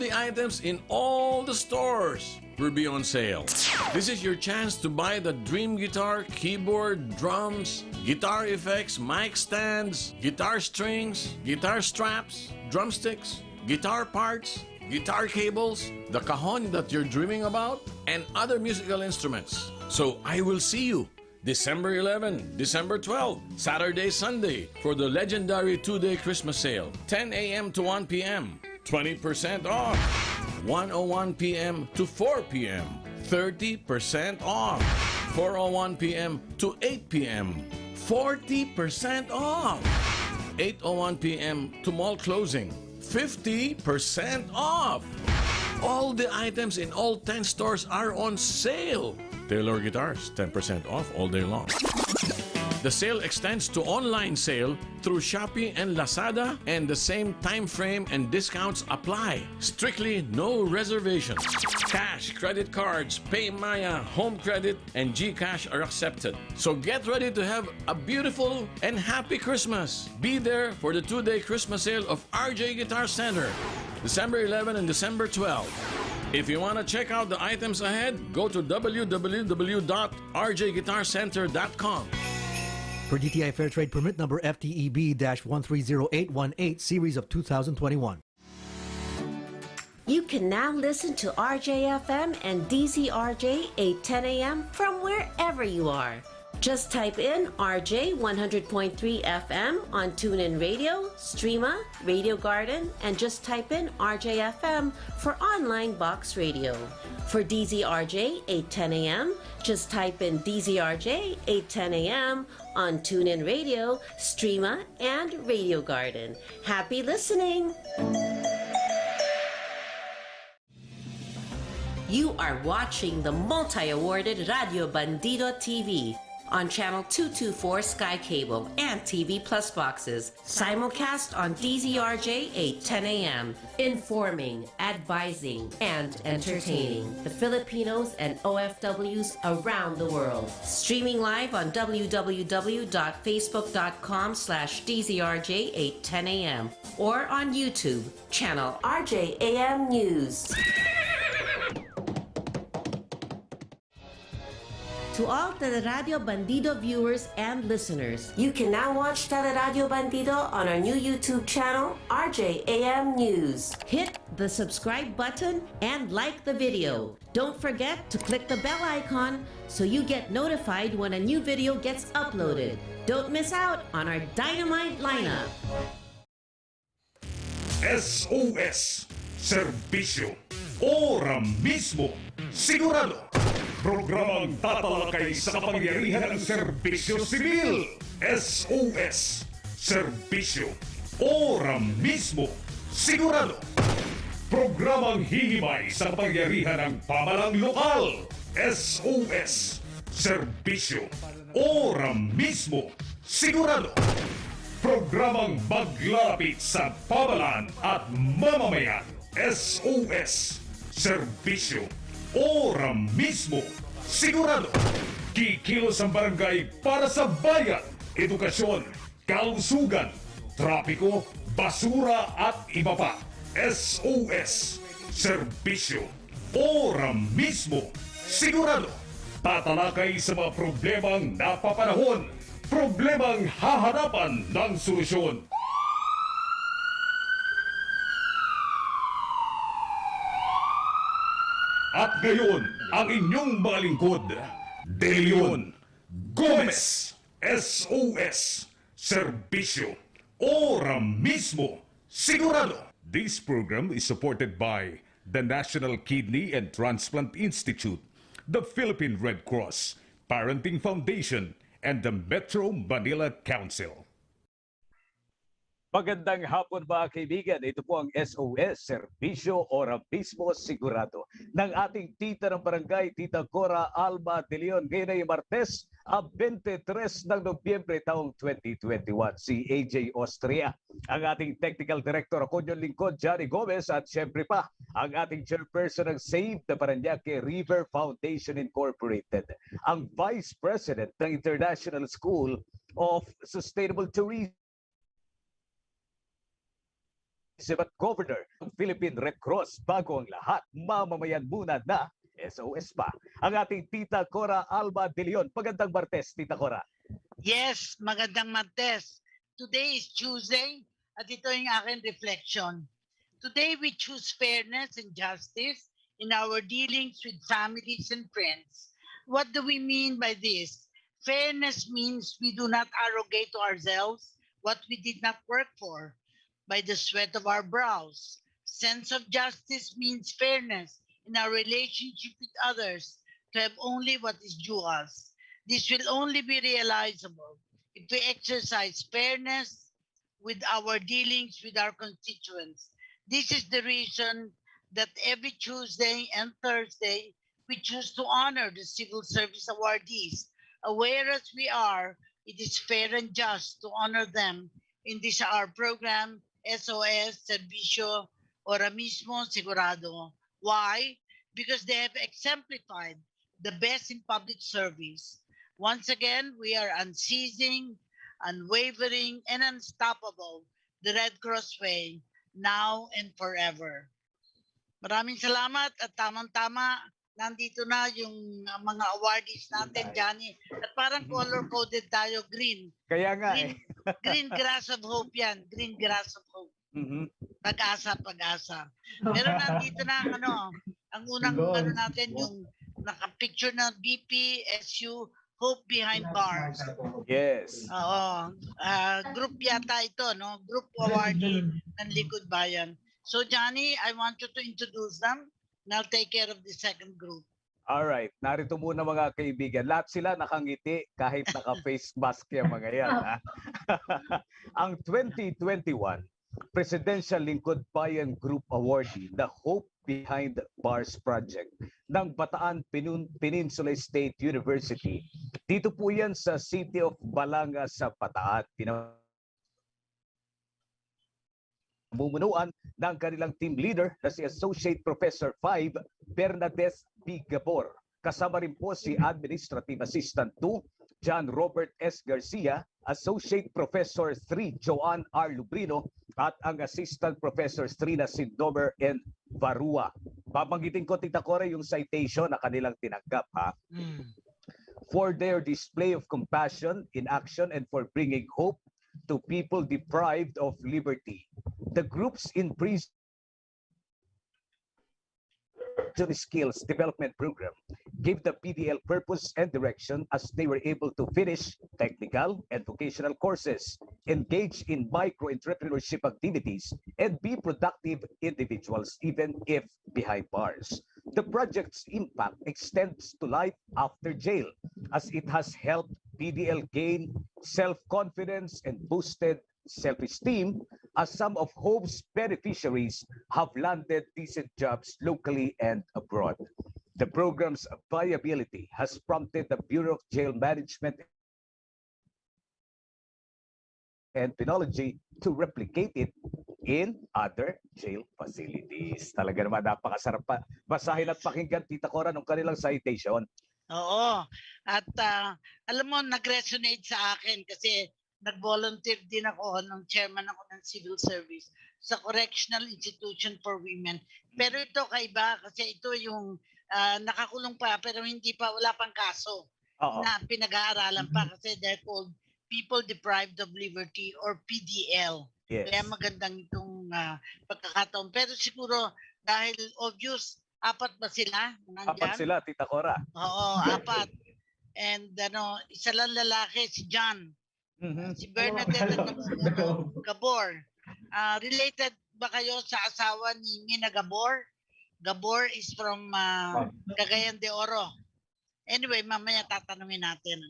the items in all the stores will be on sale. This is your chance to buy the dream guitar, keyboard, drums, guitar effects, mic stands, guitar strings, guitar straps, drumsticks, guitar parts, guitar cables, the cajon that you're dreaming about, and other musical instruments. So I will see you December 11, December 12, Saturday, Sunday for the legendary 2-day Christmas sale. 10 a.m. to 1 p.m. 20% off. 1:01 p.m. to 4 p.m. 30% off. 4:01 p.m. to 8 p.m. 40% off. 8:01 p.m. to mall closing. 50% off. All the items in all 10 stores are on sale. Taylor Guitars, 10% off all day long. The sale extends to online sale through Shopee and Lazada, and the same time frame and discounts apply. Strictly no reservations. Cash, credit cards, PayMaya, home credit, and GCash are accepted. So get ready to have a beautiful and happy Christmas. Be there for the 2-day Christmas sale of RJ Guitar Center, December 11 and December 12. If you want to check out the items ahead, go to www.rjguitarcenter.com. Per DTI Fair Trade Permit number FTEB-130818, series of 2021. You can now listen to RJFM and DZRJ 810 AM from wherever you are. Just type in RJ 100.3 FM on TuneIn Radio, Streama, Radio Garden, and just type in RJFM for online box radio. For DZRJ 810 AM, just type in DZRJ 810 AM on TuneIn Radio, Streama, and Radio Garden. Happy listening! You are watching the multi-awarded Radio Bandido TV on Channel 224 Sky Cable and TV Plus boxes. Simulcast on DZRJ 810 AM. Informing, advising, and entertaining the Filipinos and OFWs around the world. Streaming live on www.facebook.com/DZRJ 810 AM or on YouTube, channel RJAM News. To all Teleradio Bandido viewers and listeners, you can now watch Teleradio Bandido on our new YouTube channel, RJAM News. Hit the subscribe button and like the video. Don't forget to click the bell icon so you get notified when a new video gets uploaded. Don't miss out on our dynamite lineup. SOS, Serbisyo, Ora-Mismo, Sigurado. Programang tatalakay sa kapangyarihan ng serbisyo sibil. SOS, Serbisyo, Ora-Mismo, Sigurado. Programang hihimay sa kapangyarihan ng pamalang lokal. SOS, Serbisyo, Ora-Mismo, Sigurado. Programang maglalapit sa pamalan at mamamayan. SOS, Serbisyo, Ora-Mismo, Sigurado. Kikilos ang barangay para sa bayan. Edukasyon, kalusugan, trapiko, basura at iba pa. SOS, Serbisyo, Ora-Mismo, Sigurado. Tatalakay sa mga problemang napapanahon, problemang hahanapan ng solusyon. At ngayon, ang inyong mga lingkod, De Leon Gomez, SOS, Serbisyo, Ora-Mismo, Sigurado. This program is supported by the National Kidney and Transplant Institute, the Philippine Red Cross, Parenting Foundation, and the Metro Manila Council. Magandang hapon mga kaibigan. Ito po ang SOS, Serbisyo Ora-Mismo, Sigurado ng ating tita ng barangay, Tita Cora Alma de Leon. Ngayon ay Martes, 23 ng Nobyembre taong 2021. Si AJ Austria, ang ating Technical Director. Ako yung lingkod, Johnny Gomez. At syempre pa, ang ating Chairperson ng SAVE na Parañaque River Foundation Incorporated. Ang Vice President ng International School of Sustainable Tourism. at Governor ng Philippine Red Cross. Bago ang lahat, mamamayan muna na SOS pa. Ang ating Tita Cora Alma de Leon. Magandang Martes, Tita Cora. Yes, magandang Martes. Today is Tuesday at ito yung aking reflection. Today we choose fairness and justice in our dealings with families and friends. What do we mean by this? Fairness means we do not arrogate to ourselves what we did not work for by the sweat of our brows. Sense of justice means fairness in our relationship with others, to have only what is due us. This will only be realizable if we exercise fairness with our dealings with our constituents. This is the reason that every Tuesday and Thursday we choose to honor the civil service awardees. Aware as we are, it is fair and just to honor them in this our program, SOS, Serbisyo, Ora-Mismo, Sigurado. Why? Because they have exemplified the best in public service. Once again, we are unceasing, unwavering, and unstoppable, the Red Cross way, now and forever. Maraming salamat at tamang-tama, nandito na yung mga awardees natin, Johnny. At parang color-coded tayo, green. Kaya nga Green, green grass of hope yan. Green grass of hope. Pag-asa, pag-asa. Pero nandito na ang unang natin, yung naka-picture na BP, SU, Hope Behind Bars. Yes. Oo. Group yata ito, no? Group awardee ng Likod Bayan. So Johnny, I want you to introduce them and I'll take care of the second group. Alright, narito muna mga kaibigan. Lahat sila nakangiti kahit naka-face mask yung mga yan. Ha? Ang 2021 Presidential Lingkod Bayan Group Awardee, the Hope Behind Bars Project ng Bataan Peninsula State University. Dito po yan sa City of Balanga sa Bataan. Mumunuan ng kanilang team leader na si Associate Professor 5 Bernadette B. Gabor. Kasama rin po si Administrative Assistant 2 John Robert S. Garcia, Associate Professor 3 Joanne R. Lubrino at ang Assistant Professor 3 na si Domer N. Varua. Babanggitin ko, Tita Cora, yung citation na kanilang tinanggap. For their display of compassion in action and for bringing hope to people deprived of liberty. The groups in prison skills development program gave the PDL purpose and direction as they were able to finish technical and vocational courses, engage in micro-entrepreneurship activities, and be productive individuals even if behind bars. The project's impact extends to life after jail as it has helped PDL gain self-confidence and boosted self-esteem as some of Hope's beneficiaries have landed decent jobs locally and abroad. The program's viability has prompted the Bureau of Jail Management and Penology to replicate it in other jail facilities. Talaga naman napakasarap pa basahin at pakinggan, Tita Cora, ng kanilang citation. Oo. At alam mo, nag-resonate sa akin kasi nag-volunteer din ako ng chairman ako ng civil service sa Correctional Institution for Women. Pero ito kaiba kasi ito yung nakakulong pa pero hindi pa, wala pang kaso. Na pinag-aaralan pa kasi they're called People Deprived of Liberty or PDL. Yes. Kaya magandang itong pagkakataon. Pero siguro dahil obvious, apat ba sila? Apat sila, Tita Cora. Oo, apat. And isa lang lalaki, si John. Si Bernadette Gabor. Related ba kayo sa asawa ni Mina Gabor? Gabor is from Cagayan de Oro. Anyway, mamaya tatanungin natin.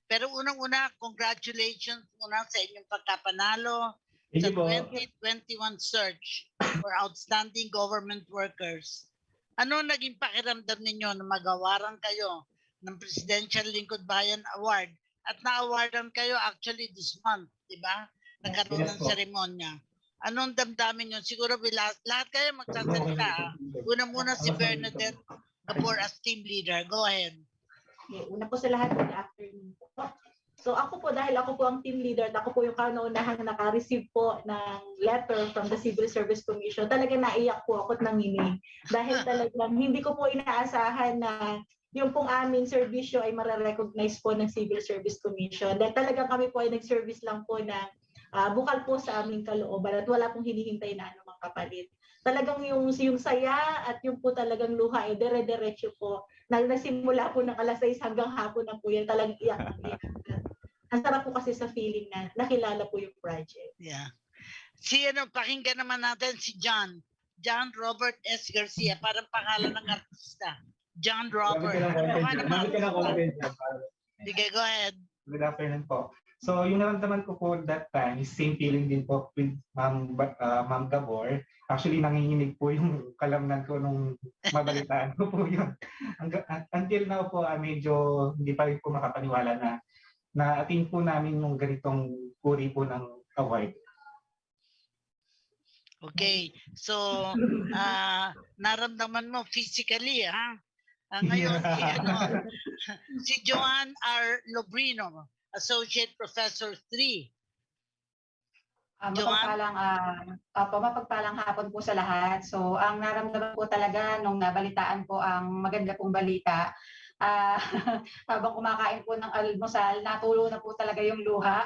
Pero unang-una, congratulations muna sa inyong pagkapanalo sa 2021 search for outstanding government workers. Ano naging pakiramdam ninyo na magawaran kayo ng Presidential Lingkod Bayan Award? At na-awardan kayo actually this month, di ba? Nagkaroon ng seremonya. Anong damdamin nyo? Siguro lahat kayo magsasalita. Una-muna si Bernadette Gabor as team leader. Go ahead. Okay, una po sa lahat, good afternoon po. So ako po, dahil ako po ang team leader at ako po yung kauna-unahang naka-receive po ng letter from the Civil Service Commission, talagang naiyak po ako at nanginig. Dahil talagang hindi ko po inaasahan na yung pong aming serbisyo ay mare-recognize po ng Civil Service Commission. Dahil talagang kami po ay nag-service lang po na bukal po sa aming kalooban at wala pong hinihintay na anumang kapalit. Talagang yung saya at yung po talagang luha ay dire-diretso po. Nagsimula po ng alas 6 hanggang hapon na po yan, talagang iyak na iyak. Ang sarap po kasi sa feeling na nakilala po yung project. Yeah. Pakinggan naman natin si John. John Robert S. Garcia, parang pangalan ng artista. John Robert. Sige, go ahead. Good afternoon po. So yung naramdaman ko po that time, same feeling din po with Ma'am Gabor. Actually, nanginginig po yung kalamnan ko nung mabalitaan ko po yun. Until now po, medyo hindi pa rin po makapaniwala na na-attain po namin yung ganitong uri po ng award. Okay. So, naramdaman mo physically, ha? Ngayon, si Joanne R. Lobrino, Associate Professor 3. Mapagpalang hapon po sa lahat. So, ang naramdaman po talaga nung nabalitaan po ang maganda pong balita, habang kumakain po ng almusal, natulo na po talaga yung luha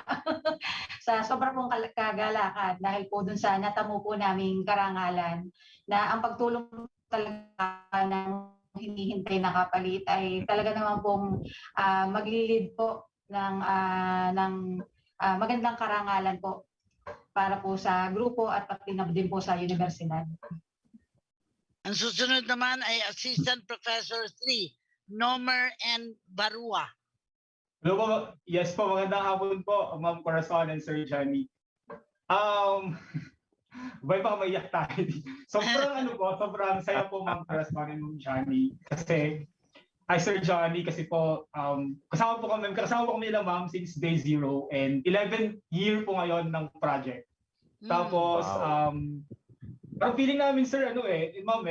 sa sobrang pong kagalakan dahil po dun sa natamo po naming karangalan na ang pagtulong talaga ng hinihintay na kapalit ay talaga naman pong maglilid po ng magandang karangalan po para po sa grupo at pati na din po sa universidad. Ang susunod naman ay Assistant Professor 3, Nomer N. Barua. Hello po. Yes po, magandang hapon po, Ma'am Corazon and Sir Johnny. Baka maiyak tayo. Sobrang saya po, Ma'am Corazon and Ma'am Johnny. Kasi, Sir Johnny, kasi po, kasama po kami nila, Ma'am, since day 0 and 11th year po ngayon ng project. Tapos, ang feeling namin, Sir, Ma'am,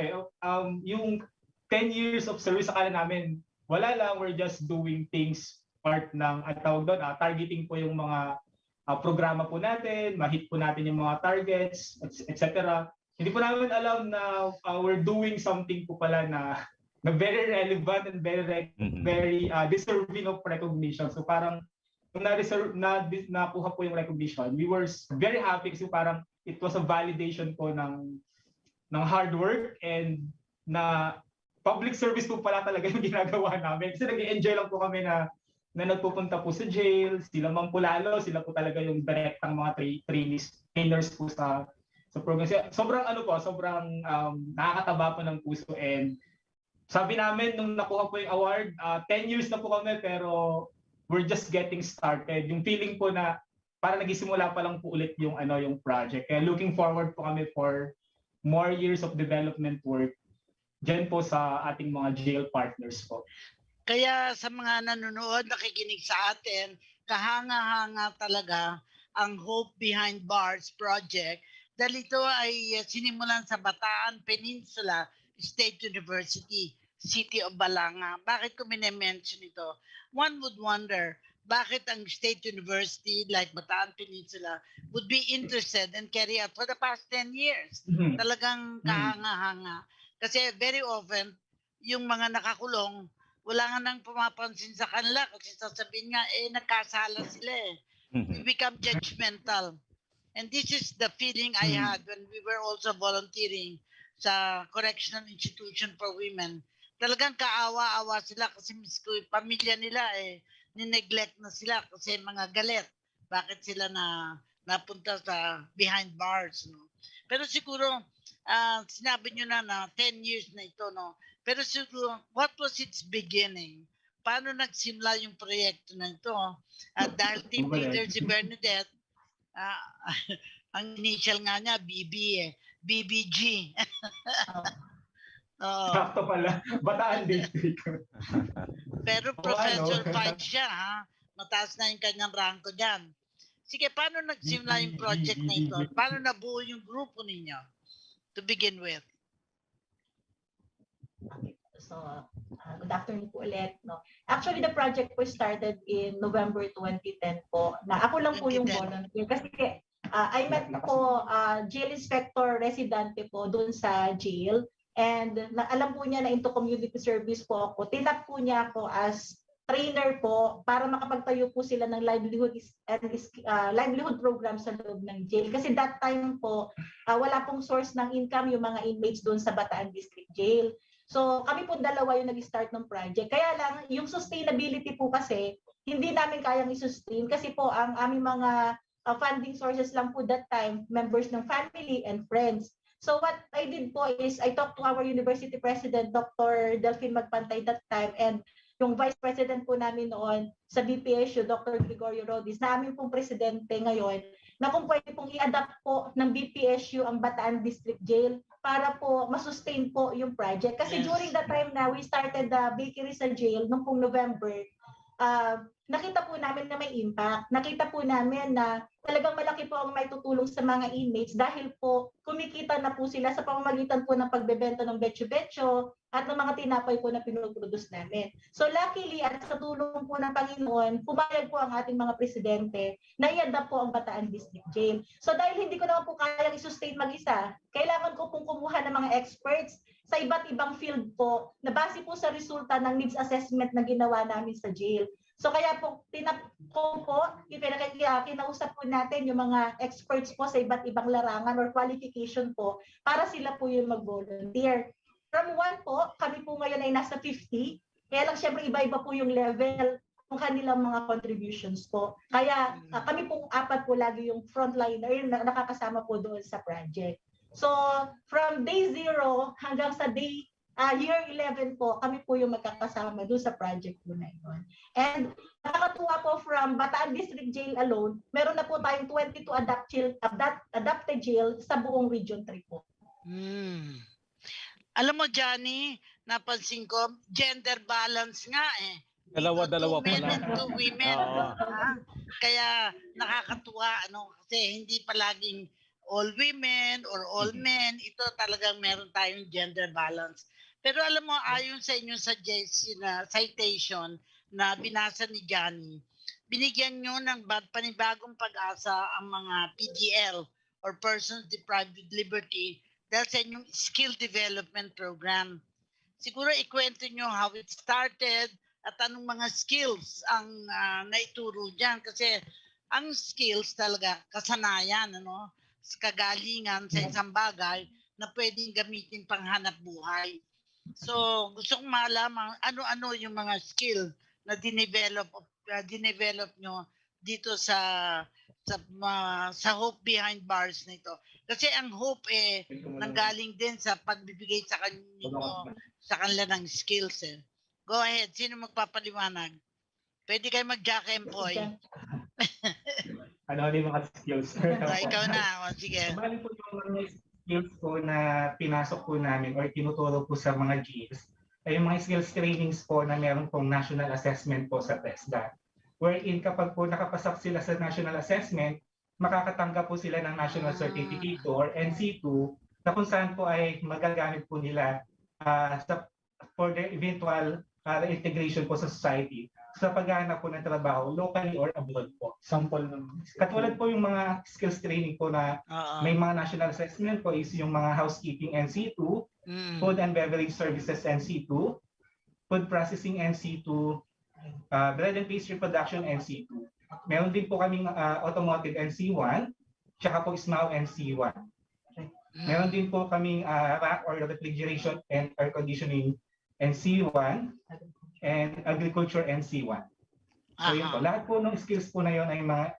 yung 10 years of service sa kanila namin, wala lang, we're just doing things part ng, targeting po yung mga programa po natin, ma-hit po natin yung mga targets, etc. Hindi po namin alam na we're doing something po pala na very relevant and very deserving of recognition. So parang, nung nakuha po yung recognition, we were very happy kasi parang it was a validation po ng hard work and na public service po pala talaga yung ginagawa namin. Kasi nag-enjoy lang po kami na nagpupunta po sa jail, sila Ma'am Pulalo, sila po talaga yung direktang mga trainers po sa program. Sobrang nakakataba po ng puso and sabi namin nung nakuha po yung award, 10 years na po kami pero we're just getting started. Yung feeling po na para nagisimula pa lang po ulit yung project. Kaya looking forward po kami for more years of development work dyan po sa ating mga jail partners po. Kaya sa mga nanonood, nakikinig sa atin, kahanga-hanga talaga ang Hope Behind Bars project dahil ito ay sinimulan sa Bataan Peninsula State University, City of Balanga. Bakit ko mine-mention ito? One would wonder, bakit ang state university like Bataan Peninsula would be interested and carry out for the past 10 years? Talagang kahanga-hanga. Kasi very often, yung mga nakakulong, wala nga nang pumapansin sa kanila kasi sasabihin nga, nagkasala sila eh. We become judgmental. And this is the feeling I had when we were also volunteering sa Correctional Institution for Women. Talagang kaawa-awa sila kasi pamilya nila nineglect na sila kasi mga galit. Bakit sila napunta sa behind bars, no? Pero siguro, sinabi nyo na 10 years na ito, no? Pero siguro, what was its beginning? Paano nagsimula yung proyekto na ito? At dahil team leader si Bernadette, ang initial nga niya, BBG. Sakto pala, Bataan District. Pero Professor 5 siya, ha? Mataas na yung kanyang ranko dyan. Sige, paano nagsimula yung project na ito? Paano nabuo yung grupo ninyo? To begin with. So, good afternoon po ulit. No? Actually, the project po started in November 2010 po. Na ako lang po yung 2010. volunteer. Kasi I met po jail inspector residente po doon sa jail. And alam po niya na into community service po ako. Tinap po niya ako as trainer po para makapagtayo po sila ng livelihood livelihood program sa loob ng jail. Kasi that time po, wala pong source ng income yung mga inmates doon sa Bataan District Jail. So kami po dalawa yung nag-start ng project. Kaya lang, yung sustainability po kasi, hindi namin kayang i-sustain kasi po ang aming mga funding sources lang po that time, members ng family and friends. So what I did po is I talked to our university president, Dr. Delphine Magpantay that time, and yung vice president po namin noon sa BPSU, Dr. Gregorio Rodis, na amin pong presidente ngayon, na kung pwede pong i-adapt po ng BPSU ang Bataan District Jail para po masustain po yung project. Kasi during the time na we started the bakery sa jail, noong pong November, nakita po namin na may impact. Nakita po namin na talagang malaki po ang may tutulong sa mga inmates dahil po kumikita na po sila sa pamamagitan po ng pagbebenta ng betcho-betcho at ng mga tinapay po na pinuproduce namin. So luckily at sa tulong po ng Panginoon, pumayag po ang ating mga presidente na i-adapt po ang Bataan District Jail. So dahil hindi ko naman po kayang i-sustain mag-isa, kailangan ko pong kumuha ng mga experts sa iba't ibang field po na base po sa resulta ng needs assessment na ginawa namin sa jail. So kaya po, kinausap po natin yung mga experts po sa iba't ibang larangan or qualification po para sila po yung mag-volunteer. From 1 po, kami po ngayon ay nasa 50. Kaya lang syempre iba-iba po yung level ng kanilang mga contributions po. Kaya kami po 4 po lagi yung frontliner na nakakasama po doon sa project. So from day 0 hanggang sa year 11 po, kami po yung magkakasama doon sa project po na yun. And nakakatuwa po from Bataan District Jail alone, meron na po tayong 22 adapted jail sa buong Region 3 po. Alam mo, Johnny, napansin ko, gender balance nga eh. Dalawa-dalawa Two men pala. and 2 women. Kaya nakakatuwa, kasi hindi palaging all women or all men. Ito talagang meron tayong gender balance. Pero alam mo, ayon sa inyong citation na binasa ni Johnny, binigyan nyo ng panibagong pag-asa ang mga PDL or persons deprived of liberty dahil sa inyong skill development program. Siguro ikwento nyo how it started at anong mga skills ang naituro dyan. Kasi ang skills talaga, kasanayan, kagalingan sa isang bagay na pwedeng gamitin pang hanap buhay. So, gusto kong malaman ano-ano yung mga skill na dinevelop nyo dito sa hope behind bars nito. Kasi ang hope nanggaling din sa pagbibigay sa kanila ng skills. Go ahead, sino magpapaliwanag? Pwede kayo mag-jack employ. Ano yung mga skills? Ikaw na, sige. Bali po yung mga skills po na pinasok po namin or tinuturo po sa mga jails ay yung mga skills trainings po na meron pong national assessment po sa TESDA. Wherein kapag po nakapasok sila sa national assessment, makakatanggap po sila ng national certificate or NC2 na kung saan po ay magagamit po nila for their eventual integration po sa society sa paghahanap po ng trabaho locally or abroad po. Sample ng katulad po yung mga skills training po na may mga national assessment po is yung mga housekeeping NC2, food and beverage services NC2, food processing NC2, bread and pastry production NC2. Meron din po kaming automotive NC1, tsaka po SMAW NC1. Meron din po kaming rack or refrigeration and air conditioning NC1 and agriculture NC1. So yun po. Lahat po ng skills po na yun ay mga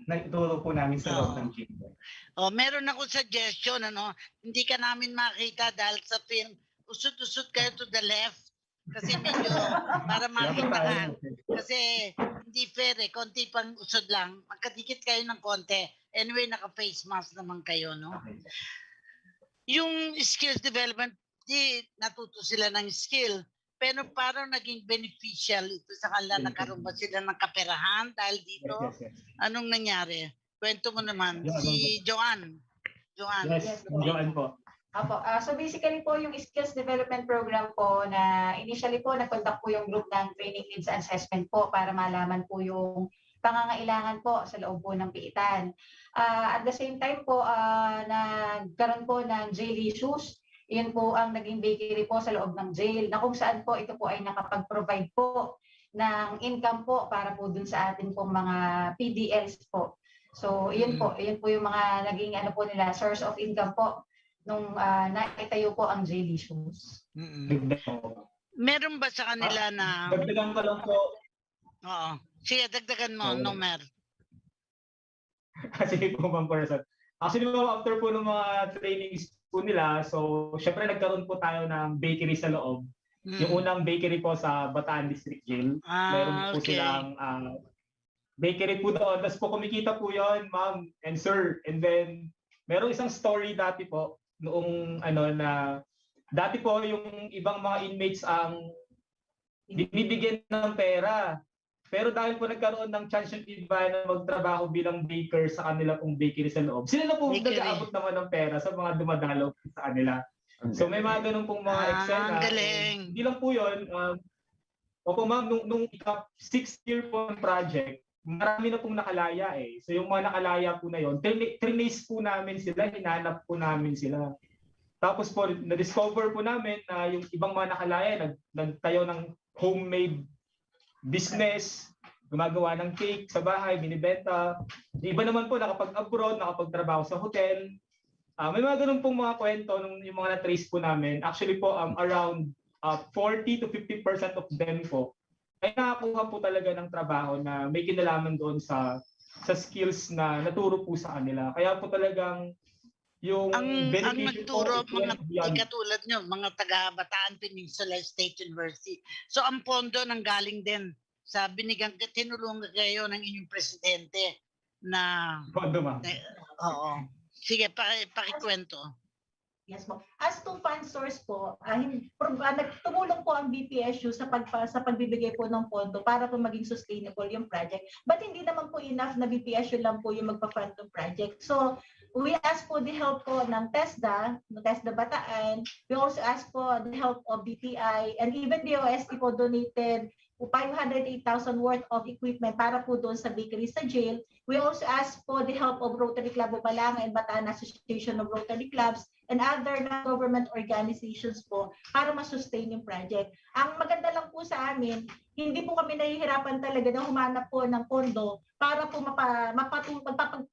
naituro po namin sa loob ng gym. Meron akong suggestion, hindi ka namin makita dahil sa film, usod-usod kayo to the left. Kasi medyo para makita ka. Kasi hindi fair konti pang usod lang. Magkadikit kayo ng konti. Anyway, naka-face mask naman kayo, Yung skills development, natuto sila ng skill. Pero parang naging beneficial ito sa kanila. Nagkaroon ba sila ng kaperahan dahil dito? Yes. Anong nangyari? Kwento mo naman. Si Joanne. Yes, Joanne po. Apo, so basically po yung skills development program po na initially po nag-conduct po yung group ng training needs assessment po para malaman po yung pangangailangan po sa loob po ng piitan. At the same time po, nagkaroon po ng jail issues. Yun po ang naging bakery po sa loob ng jail na kung saan po ito po ay nakapag-provide po ng income po para po dun sa atin pong mga PDLs po. So, yun po yung mga naging ano po nila, source of income po nung naitayo po ang jail issues. Meron ba sa kanila na... Dagdagan ko lang po. Oo. Sige, dagdagan mo, Nomer. Sige po, Ma'am Corazon. Actually, after po ng mga trainings po nila, so syempre nagkaroon po tayo ng bakery sa loob. Yung unang bakery po sa Bataan District Jail. Meron po silang bakery po doon. Tapos po kumikita po yon, ma'am and sir. And then, meron isang story dati po, noong na dati po yung ibang mga inmates ang binibigyan ng pera. Pero dahil po nagkaroon ng chance yung iba na magtrabaho bilang baker sa kanila pong bakery sa loob, sila na po nag-aabot naman ng pera sa mga dumadalaw sa kanila. So may mga ganun pong mga eksena. Hindi lang po yun. Opo ma'am, nung 6th year po ng project, marami na pong nakalaya eh. So yung mga nakalaya po na yun, trinace po namin sila, hinanap po namin sila. Tapos po, na-discover po namin na yung ibang mga nakalaya, nagtayo ng homemade business, gumagawa ng cake sa bahay, binibenta. Yung iba naman po nakapag-abroad, nakapagtrabaho sa hotel. May mga ganun pong mga kwento nung yung mga na-trace po namin. Actually po, around 40 to 50% of them po ay nakakuha po talaga ng trabaho na may kinalaman doon sa skills na naturo po sa kanila. Kaya po talagang yung ang po, nagturo, mga katulad nyo, mga taga-Bataan Peninsula State University. So ang pondo nanggaling din sa binigang, tinulungan kayo ng inyong presidente na... Pondo, ma'am. Oo. Sige, pakikwento. Yes po. As to fund source po, tumulong po ang BPSU sa pagbibigay po ng pondo para po maging sustainable yung project. But hindi naman po enough na BPSU lang po yung magpa-fund ng project. So, we ask po the help po ng TESDA Bataan. We also ask po the help of BPI and even the OST po donated 508,000 worth of equipment para po doon sa bakery sa jail. We also ask po the help of Rotary Club of Balanga and Bataan Association of Rotary Clubs and other non-government organizations po para ma-sustain yung project. Ang maganda lang po sa amin, hindi po kami nahihirapan talaga na humanap po ng pondo para po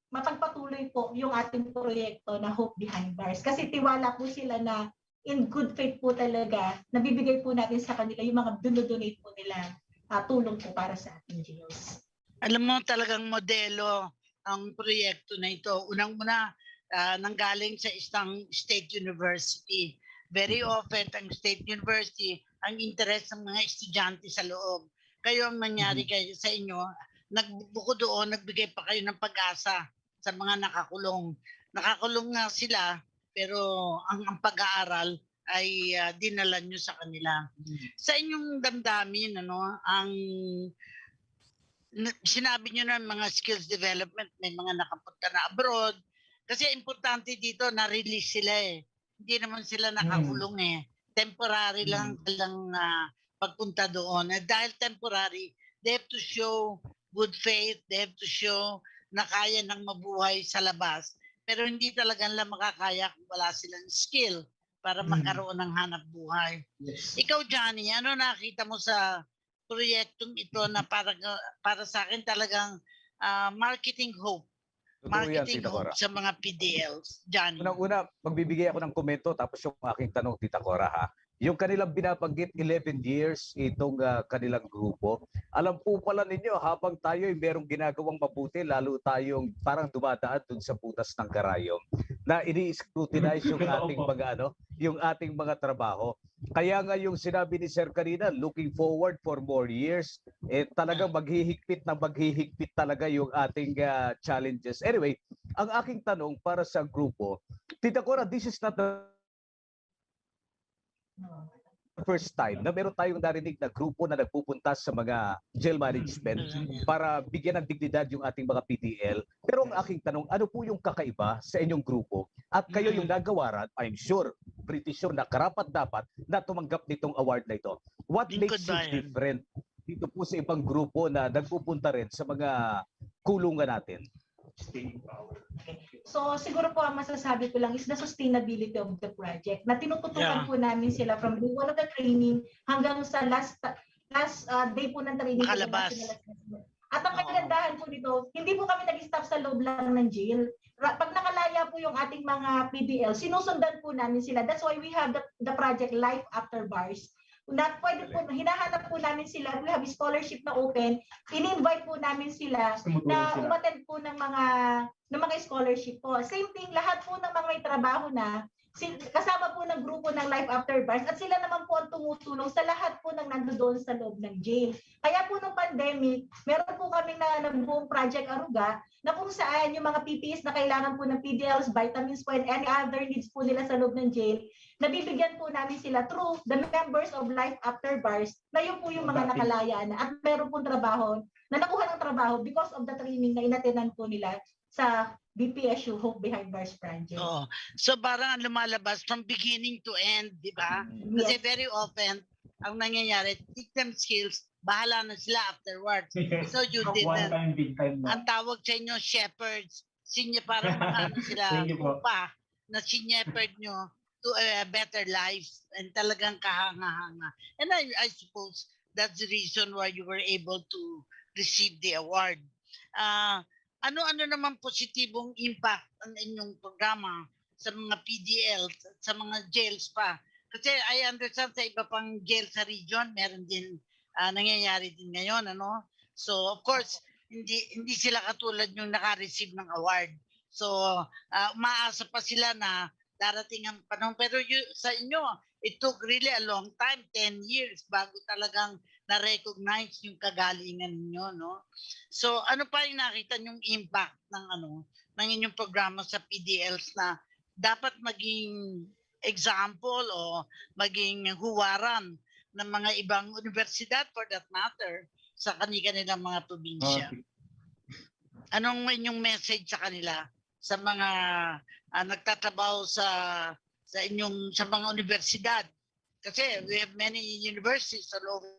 mapagpatuloy po yung ating proyekto na Hope Behind Bars. Kasi tiwala po sila na in good faith po talaga, nabibigay po natin sa kanila yung mga donate po nila tulong po para sa ating jails. Alam mo, talagang modelo ang proyekto na ito. Unang-una, nanggaling sa isang state university. Very often, ang state university, ang interest ng mga estudyante sa loob. Kayo ang nangyari kayo sa inyo, nagbuko doon, nagbigay pa kayo ng pag-asa sa mga nakakulong. Nakakulong nga sila, pero ang pag-aaral ay dinala nyo sa kanila. Sa inyong damdamin, ang sinabi nyo na mga skills development, may mga nakapunta na abroad. Kasi importante dito, na-release sila eh. Hindi naman sila nakakulong eh. Temporary lang pagpunta doon. Dahil temporary, they have to show good faith, they have to show na kaya nang mabuhay sa labas. Pero hindi talaga nila makakaya kung wala silang skill para magkaroon ng hanap buhay. Yes. Ikaw, Johnny, ano nakita mo sa proyektong ito na para sa akin talagang marketing hope? Marketing hope sa mga PDLs. Johnny. Unang-una, magbibigay ako ng komento tapos yung aking tanong, Tita Cora, ha? Yung kanilang binabanggit 11 years itong kanilang grupo. Alam po pala ninyo, habang tayo ay merong ginagawang mabuti, lalo tayong parang dumadaan dun sa putas ng karayom na ini-scrutinize yung ating mga yung ating mga trabaho. Kaya nga yung sinabi ni Sir kanina, looking forward for more years, talagang maghihigpit talaga yung ating challenges. Anyway, ang aking tanong para sa grupo, Tita Cora, this is not first time na meron tayong narinig na grupo na nagpupunta sa mga jail management para bigyan ng dignidad yung ating mga PDL. Pero ang aking tanong, ano po yung kakaiba sa inyong grupo? At kayo yung nagawaran, I'm sure, pretty sure na karapat-dapat na tumanggap nitong award na ito. What makes you different dito po sa ibang grupo na nagpupunta rin sa mga kulungan natin? So siguro po ang masasabi ko lang is the sustainability of the project. Na tinututukan po namin sila from day one of the training hanggang sa last day po ng training. Makalabas. At ang kagandahan po dito, hindi po kami nag-stop sa loob lang ng jail. Pag nakalaya po yung ating mga PDL, sinusundan po namin sila. That's why we have the project Life After Bars. Na pwede po, hinahanap po namin sila, we have a scholarship na open, in-invite po namin sila na umattend po ng mga scholarship po. Same thing, lahat po ng mga may trabaho na, kasama po ng grupo ng Life After Bars at sila naman po ang tumutulong sa lahat po ng nandoon sa loob ng jail. Kaya po nung pandemic, meron po kami na buong Project Aruga na kung saan yung mga PPEs na kailangan po ng PDLs, vitamins po and any other needs po nila sa loob ng jail, nabibigyan po namin sila through the members of Life After Bars na yun po yung mga nakalaya na at meron pong trabaho, na nakuha ng trabaho because of the training na inatenan po nila sa BPSU Hope Behind Bars project. Oh, so parang lumalabas from beginning to end, di ba? Kasi very often, ang nangyayari, teach them skills, bahala na sila afterwards. So you didn't. Ang tawag sa inyo, shepherds. Parang mga ano sila, upa, na sinyepherd nyo to a better life and talagang kahanga-hanga. And I suppose that's the reason why you were able to receive the award. Ano-ano naman positibong impact ang inyong programa sa mga PDL, sa mga jails pa? Kasi I understand sa iba pang jail sa region, meron din nangyayari din ngayon, ano? So of course, hindi sila katulad yung naka-receive ng award. So umaasa pa sila na darating ang panahon. Pero sa inyo, it took really a long time, 10 years, bago talagang na-recognize yung kagalingan ninyo, no? So, ano pa yung nakita yung impact ng inyong programa sa PDLs na dapat maging example o maging huwaran ng mga ibang universidad for that matter sa kanilang mga probinsya? Anong inyong message sa kanila, sa mga nagtatrabaho sa mga universidad? Kasi we have many universities all over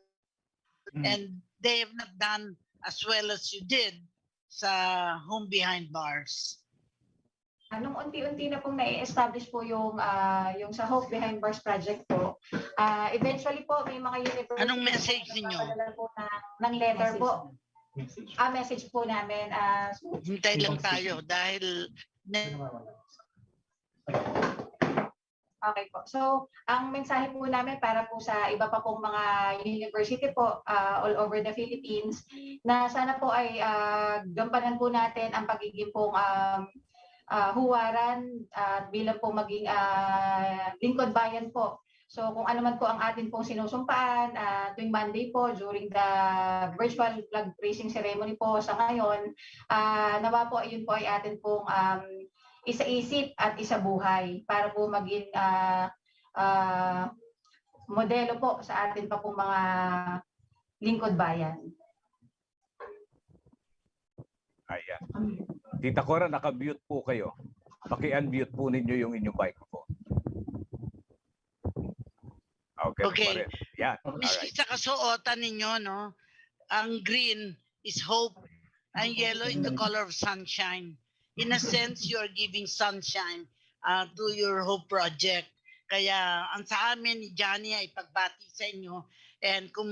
and they have not done as well as you did sa Home Behind Bars. Nung unti-unti na pong na-establish po yung sa Hope Behind Bars project po, eventually po may mga universities. Anong message ninyo? Po ng letter po. Message po namin. Hintay lang tayo dahil okay po. So, ang mensahe po namin para po sa iba pa pong mga university po all over the Philippines na sana po ay gampanan po natin ang pagiging pong huwaran bilang po maging lingkod bayan po. So kung ano man po ang atin pong sinusumpaan tuwing Monday po during the virtual flag raising ceremony po sa ngayon, nawa po ayun po ay atin pong isa-isip at isa-buhay para po maging modelo po sa atin pa pong mga lingkod bayan. Ayan. Tita Cora, naka-mute po kayo. Paki-unmute po ninyo yung inyong microphone. Okay. Yan. Miski sa kasuotan ninyo, no? Ang green is hope. Ang yellow is the color of sunshine. In a sense, you are giving sunshine to your hope project. Kaya ang sa amin ni Johnny ay pagbati sa inyo. And kung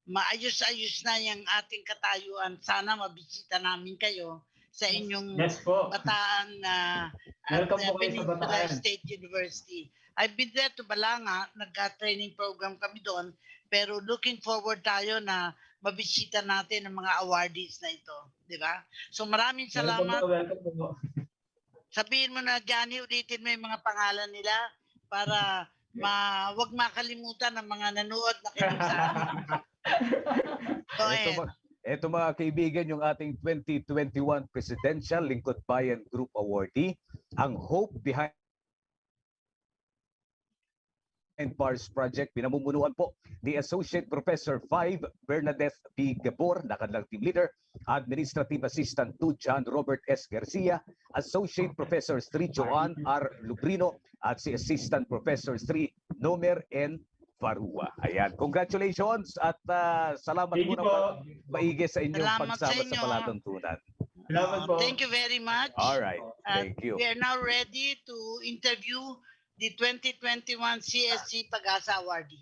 maayos-ayos na yung ating katayuan, sana mabisita namin kayo sa inyong Bataan Peninsula State University. I've been there to Balanga, nagka-training program kami doon, pero looking forward tayo na mabisita natin ang mga awardees na ito, di ba? So maraming salamat. Welcome. Sabihin mo na, Johnny, ulitin mo yung mga pangalan nila para wag makalimutan ng mga nanood na kinig sa atin. Go ahead. Ito mga kaibigan, yung ating 2021 Presidential Lingkod Bayan Group Awardee, ang Hope Behind and Pars Project. Pinamumunuan po ni Associate Professor 5 Bernadette B. Gabor, nakadalang team leader, Administrative Assistant 2 John Robert S. Garcia, Associate Professor 3 Joan R. Lubrino, at si Assistant Professor 3 Nomer N. Farua. Ayan, congratulations at salamat Thank po you ng po. maigi sa inyong Salamat sa pagsama sa inyo. palatuntunan. Salamat po. Thank you very much. All right, thank you. We are now ready to interview the 2021 CSC Pag-asa awardee.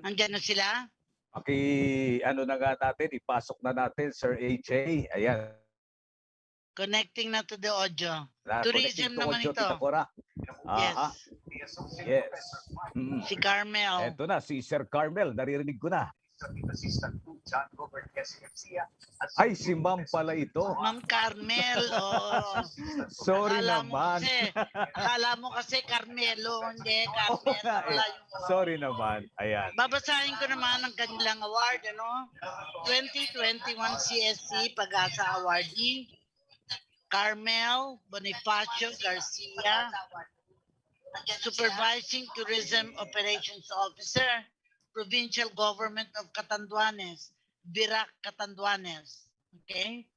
Andiyan na sila? Ano na nga natin, ipasok na natin, Sir AJ. Ayan. Connecting na to the audio. Connecting Tourism to naman audio, ito. Tita Cora. Yes. Yes. Si Carmel. Eto na, si Sir Carmel, naririnig ko na. Ay, si Ma'am pala ito. Ma'am Carmel. Oh. Sorry Akala mo naman. akala mo kasi Carmelo, hindi Carmel. Wala yung Sorry naman. Ayan. Babasahin ko naman ang kanilang award, 2021 CSC Pag-asa awardee, Carmel Bonifacio Garcia, Supervising Tourism Operations Officer, Provincial Government of Catanduanes, Birac, Catanduanes. Okay?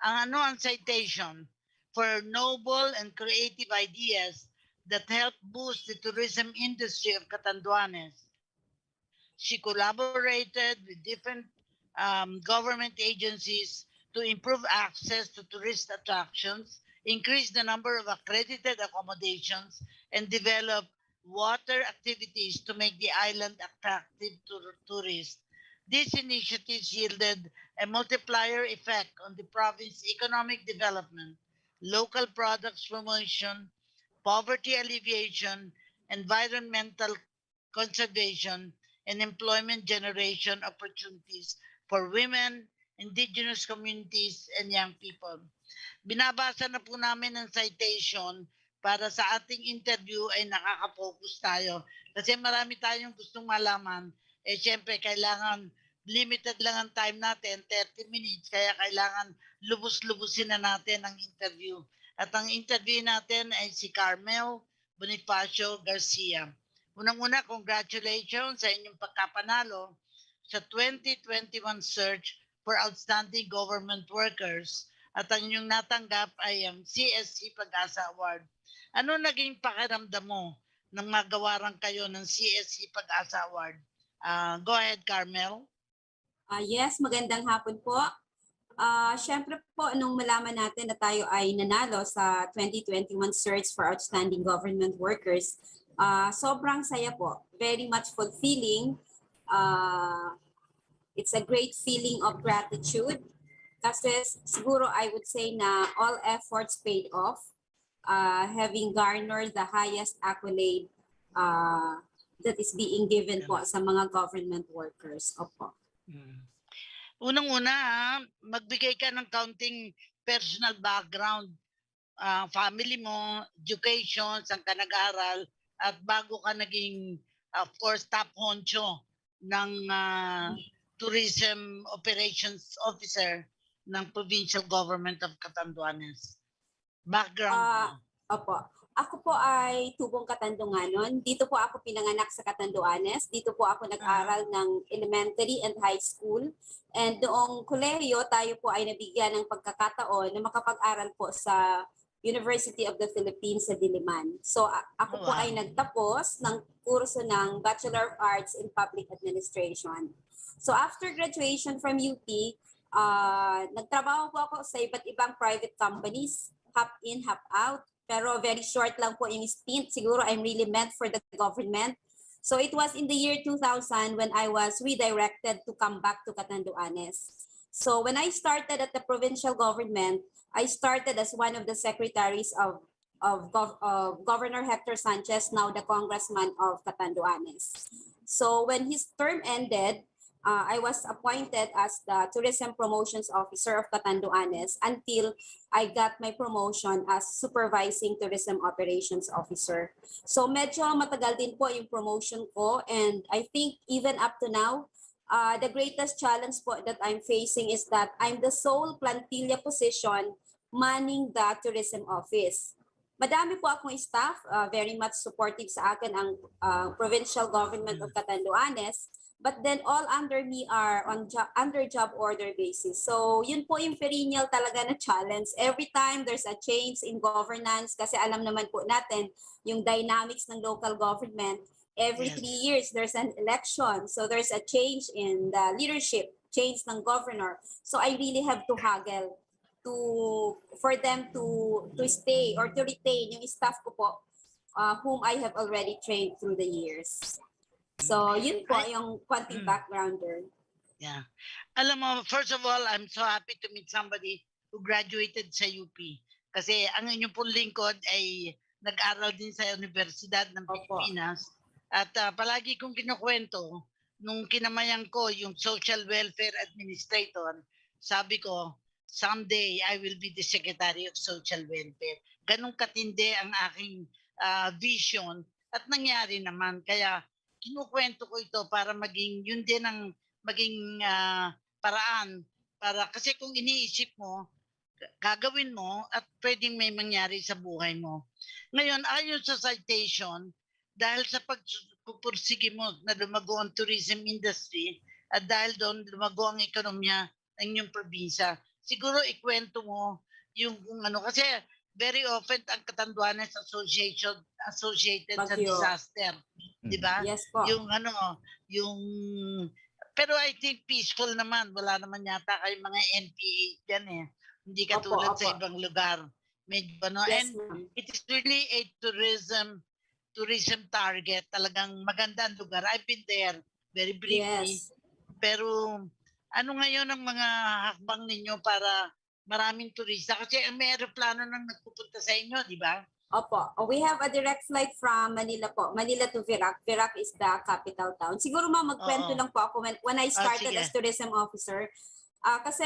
Ang citation for noble and creative ideas that help boost the tourism industry of Catanduanes. She collaborated with different government agencies to improve access to tourist attractions, increase the number of accredited accommodations, and develop water activities to make the island attractive to tourists. These initiatives yielded a multiplier effect on the province's economic development, local products promotion, poverty alleviation, environmental conservation, and employment generation opportunities for women, indigenous communities, and young people. Binabasa na po namin ang citation para sa ating interview ay nakaka-focus tayo. Kasi marami tayong gustong malaman. Siyempre, kailangan limited lang ang time natin, 30 minutes, kaya kailangan lubos-lubusin na natin ang interview. At ang interview natin ay si Carmel Bonifacio Garcia. Unang-una, congratulations sa inyong pagkapanalo sa 2021 search for outstanding government workers at ang inyong natanggap ay ang CSC Pag-asa Award. Ano naging pakiramdam mo nang magawaran kayo ng CSC Pag-asa Award? Go ahead, Carmel. Yes, magandang hapon po. Siyempre po, nung malaman natin na tayo ay nanalo sa 2021 Search for Outstanding Government Workers, sobrang saya po. Very much fulfilling. It's a great feeling of gratitude. Kasi siguro I would say na all efforts paid off, having garnered the highest accolade that is being given po sa mga government workers. Opo. Unang-una, magbigay ka ng counting personal background, family mo, education, saan ka nag-aral, at bago ka naging, of course, top honcho ng Tourism Operations Officer ng Provincial Government of Catanduanes. Background. Opo. Ako po ay tubong Katandunganon. Dito po ako pinanganak sa Catanduanes. Dito po ako nag-aral ng elementary and high school. And noong kolehiyo, tayo po ay nabigyan ng pagkakataon na makapag-aral po sa University of the Philippines sa Diliman. So ako po ay nagtapos ng kurso ng Bachelor of Arts in Public Administration. So after graduation from UP, nagtrabaho po ako sa iba't ibang private companies, hop in, hop out. Pero very short lang po yung stint. Siguro I'm really meant for the government. So it was in the year 2000 when I was redirected to come back to Catanduanes. So when I started at the provincial government, I started as one of the secretaries of Governor Hector Sanchez, now the congressman of Catanduanes. So when his term ended, I was appointed as the Tourism Promotions Officer of Catanduanes until I got my promotion as Supervising Tourism Operations Officer. So medyo matagal din po yung promotion ko, and I think even up to now, the greatest challenge po that I'm facing is that I'm the sole plantilla position manning the tourism office. Madami po akong staff, very much supportive sa akin ang provincial government of Catanduanes. But then all under me are under job order basis. So yun po yung perennial talaga na challenge. Every time there's a change in governance, kasi alam naman po natin yung dynamics ng local government, every 3 years there's an election. So there's a change in the leadership, change ng governor. So I really have to haggle for them to stay or to retain yung staff ko po, whom I have already trained through the years. So, yun po yung konting backgrounder. Yeah. Alam mo, first of all, I'm so happy to meet somebody who graduated sa UP. Kasi ang inyong pong lingkod ay nag-aral din sa Universidad ng Pilipinas. At palagi kong kinukwento, nung kinamayan ko yung Social Welfare Administrator, sabi ko, someday I will be the Secretary of Social Welfare. Ganong katindi ang aking vision at nangyari naman. Kaya kinukwento ko ito para maging yun din ang maging paraan para kasi kung iniisip mo gagawin mo at pwedeng may mangyari sa buhay mo. Ngayon ayon sa citation, dahil sa pagpupursige mo na lumago ang tourism industry at dahil doon lumago ang ekonomiya ng inyong probinsya, siguro ikwento mo yung kung ano kasi very often ang Catanduanes associated sa disaster. Di ba? Yes po. Yung pero I think peaceful naman. Wala naman yata kayong mga NPA dyan eh. Hindi katulad sa ibang lugar. Medyo ano. Yes, and it is really a tourism target. Talagang maganda ang lugar. I've been there very briefly. Yes. Pero ano ngayon ang mga hakbang ninyo para maraming turista? Kasi may aeroplano nang nagpupunta sa inyo, di ba? Opo. We have a direct flight from Manila po. Manila to Virac. Virac is the capital town. Siguro magkwento lang po ako when I started as tourism officer. Kasi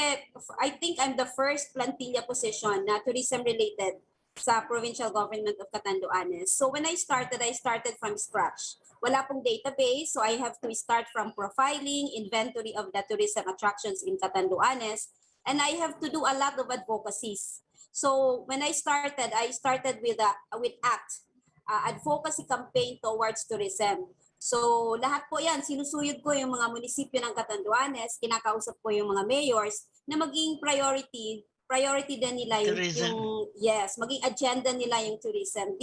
I think I'm the first plantilla position na tourism related sa provincial government of Catanduanes. So when I started from scratch. Wala pong database, so I have to start from profiling, inventory of the tourism attractions in Catanduanes, and I have to do a lot of advocacies. So when I started with ACT, advocacy campaign towards tourism. So lahat po yan, sinusuyod ko yung mga munisipyo ng Catanduanes, kinakausap ko yung mga mayors na maging priority din nila yung maging agenda nila yung tourism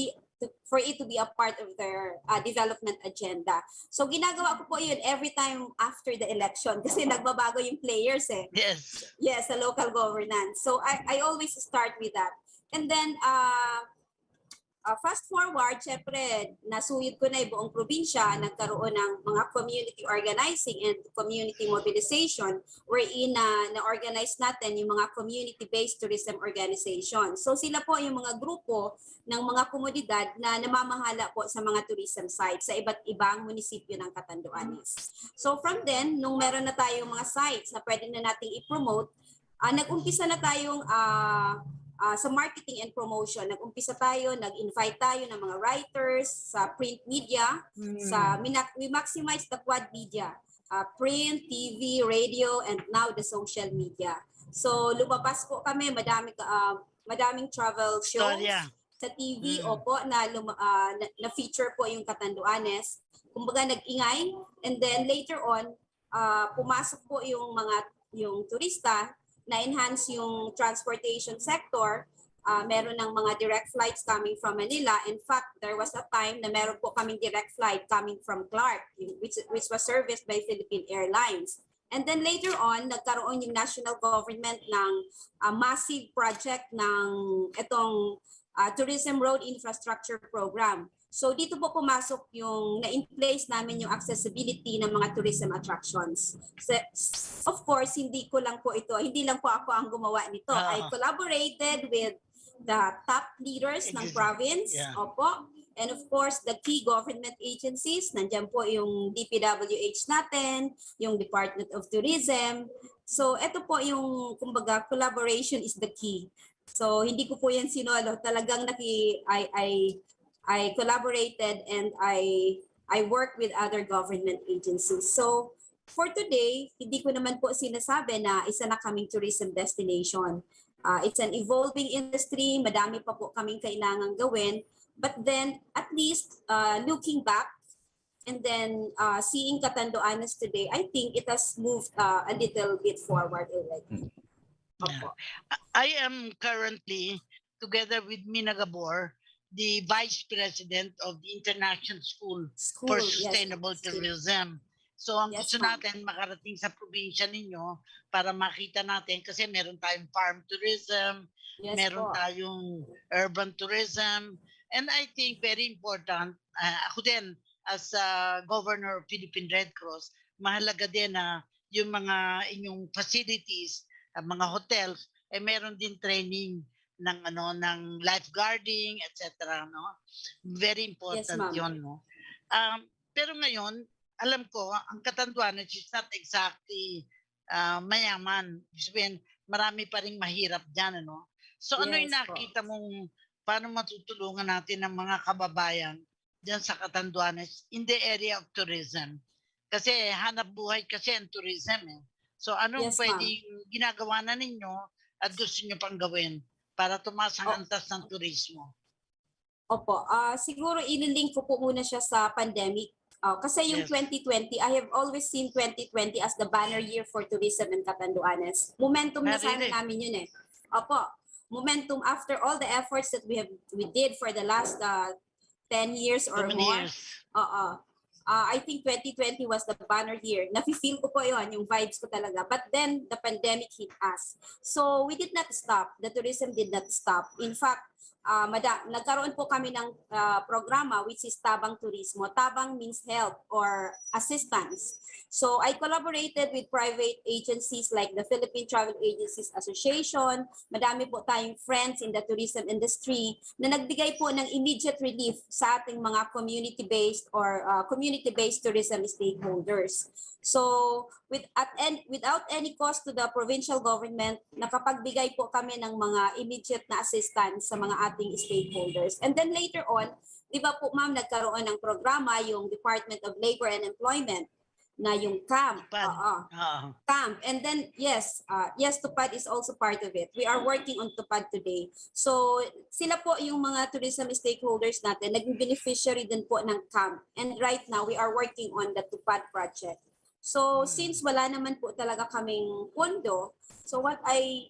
for it to be a part of their development agenda. So ginagawa ko po yun every time after the election kasi nagbabago yung players eh. Yes, sa local governance. So I always start with that. And then fast forward, syempre, nasuyod ko na yung buong probinsya, nagkaroon ng mga community organizing and community mobilization wherein na-organize natin yung mga community-based tourism organization. So sila po yung mga grupo ng mga komunidad na namamahala po sa mga tourism sites sa iba't ibang munisipyo ng Catanduanes. So from then, nung meron na tayong mga sites na pwede na nating i-promote, nag-umpisa na tayong sa marketing and promotion. Nag-umpisa tayo, nag-invite tayo ng mga writers sa print media. We maximize the quad media, print, TV, radio, and now the social media. So lumabas po kami, madaming travel shows sa TV, na feature po yung Catanduanes. Kumbaga nag-ingay, and then later on, pumasok po yung turista, na-enhance yung transportation sector. Meron ng mga direct flights coming from Manila. In fact, there was a time na meron po kaming direct flight coming from Clark, which was serviced by Philippine Airlines. And then later on, nagkaroon yung national government ng massive project ng itong Tourism Road Infrastructure Program. So dito po pumasok yung na-in-place namin yung accessibility ng mga tourism attractions. So, of course, hindi lang po ako ang gumawa nito. I collaborated with the top leaders ng province, and of course, the key government agencies. Nandiyan po yung DPWH natin, yung Department of Tourism. So ito po yung, kumbaga, collaboration is the key. So hindi ko po yan sinolo. Talagang I collaborated and I work with other government agencies. So for today, hindi ko naman po sinasabi na isa na kaming tourism destination. It's an evolving industry, madami pa po kaming kailangan gawin. But then, at least, looking back, and then seeing Catanduanes today, I think it has moved a little bit forward already. Yeah. I am currently, together with Mina Gabor, the Vice President of the International School for Sustainable Tourism. So ang gusto natin makarating sa probinsya ninyo para makita natin kasi meron tayong farm tourism, meron tayong urban tourism, and I think very important, ako din as Governor of Philippine Red Cross, mahalaga din na yung mga inyong facilities, mga hotels, meron din training ng lifeguarding, etc. no? Very important 'yon, no. Pero ngayon, alam ko ang Catanduanes is not exactly mayaman. Sabihin, marami pa ring mahirap diyan, ano. So ano yung nakita mong paano matutulungan natin ang mga kababayan diyan sa Catanduanes in the area of tourism? Kasi hanap buhay kasi ang tourism eh. So anong pwedeng ginagawa na ninyo at gusto nyo pang gawin para tumaas ang antas ng turismo? Opo, siguro ililink ko po muna siya sa pandemic. Kasi yung 2020, I have always seen 2020 as the banner year for tourism in Catanduanes. Momentum na sana namin yun eh. Opo, momentum after all the efforts that we did for the last 10 years or more. I think 2020 was the banner year. Nafe-feel ko po yun, yung vibes ko talaga. But then, the pandemic hit us. So, we did not stop. The tourism did not stop. In fact, nagkaroon po kami ng programa which is Tabang Turismo. Tabang means help or assistance. So I collaborated with private agencies like the Philippine Travel Agencies Association. Madami po tayong friends in the tourism industry na nagbigay po ng immediate relief sa ating mga community-based or community-based tourism stakeholders. So without any cost to the provincial government, nakapagbigay po kami ng mga immediate na assistance sa mga ating stakeholders. And then later on, di ba po ma'am, nagkaroon ng programa yung Department of Labor and Employment na yung camp. Camp. And then, yes, Tupad is also part of it. We are working on Tupad today. So, sila po yung mga tourism stakeholders natin, naging beneficiary din po ng camp. And right now, we are working on the Tupad project. So, since wala naman po talaga kaming pondo, so what I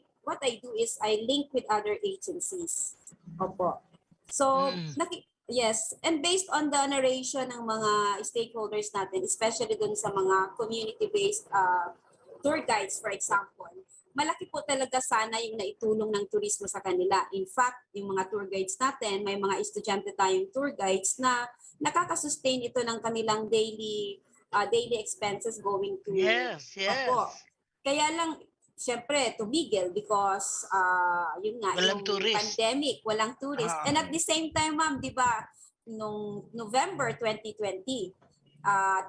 do is I link with other agencies. Opo. So, yes, and based on the narration ng mga stakeholders natin, especially dun sa mga community-based tour guides, for example, malaki po talaga sana yung naitulong ng turismo sa kanila. In fact, yung mga tour guides natin, may mga estudyante tayong tour guides na nakakasustain ito ng kanilang daily expenses going to... Yes. Opo. Kaya lang, siyempre, tumigil because yun nga, walang yung tourist. Pandemic, walang tourist. And at the same time, ma'am, di ba, nung November 2020,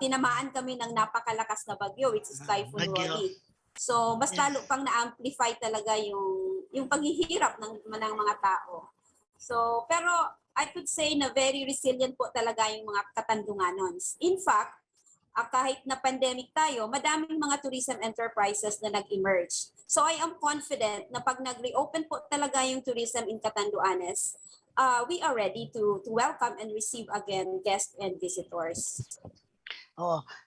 tinamaan kami ng napakalakas na bagyo, which is Typhoon Rolly. So, mas lalo pang na-amplify talaga yung paghihirap ng mga tao. So, pero I could say na very resilient po talaga yung mga Katandunganons. In fact, kahit na pandemic tayo, madaming mga tourism enterprises na nag-emerge. So I am confident na pag nag-reopen po talaga yung tourism in Catanduanes, we are ready to welcome and receive again guests and visitors.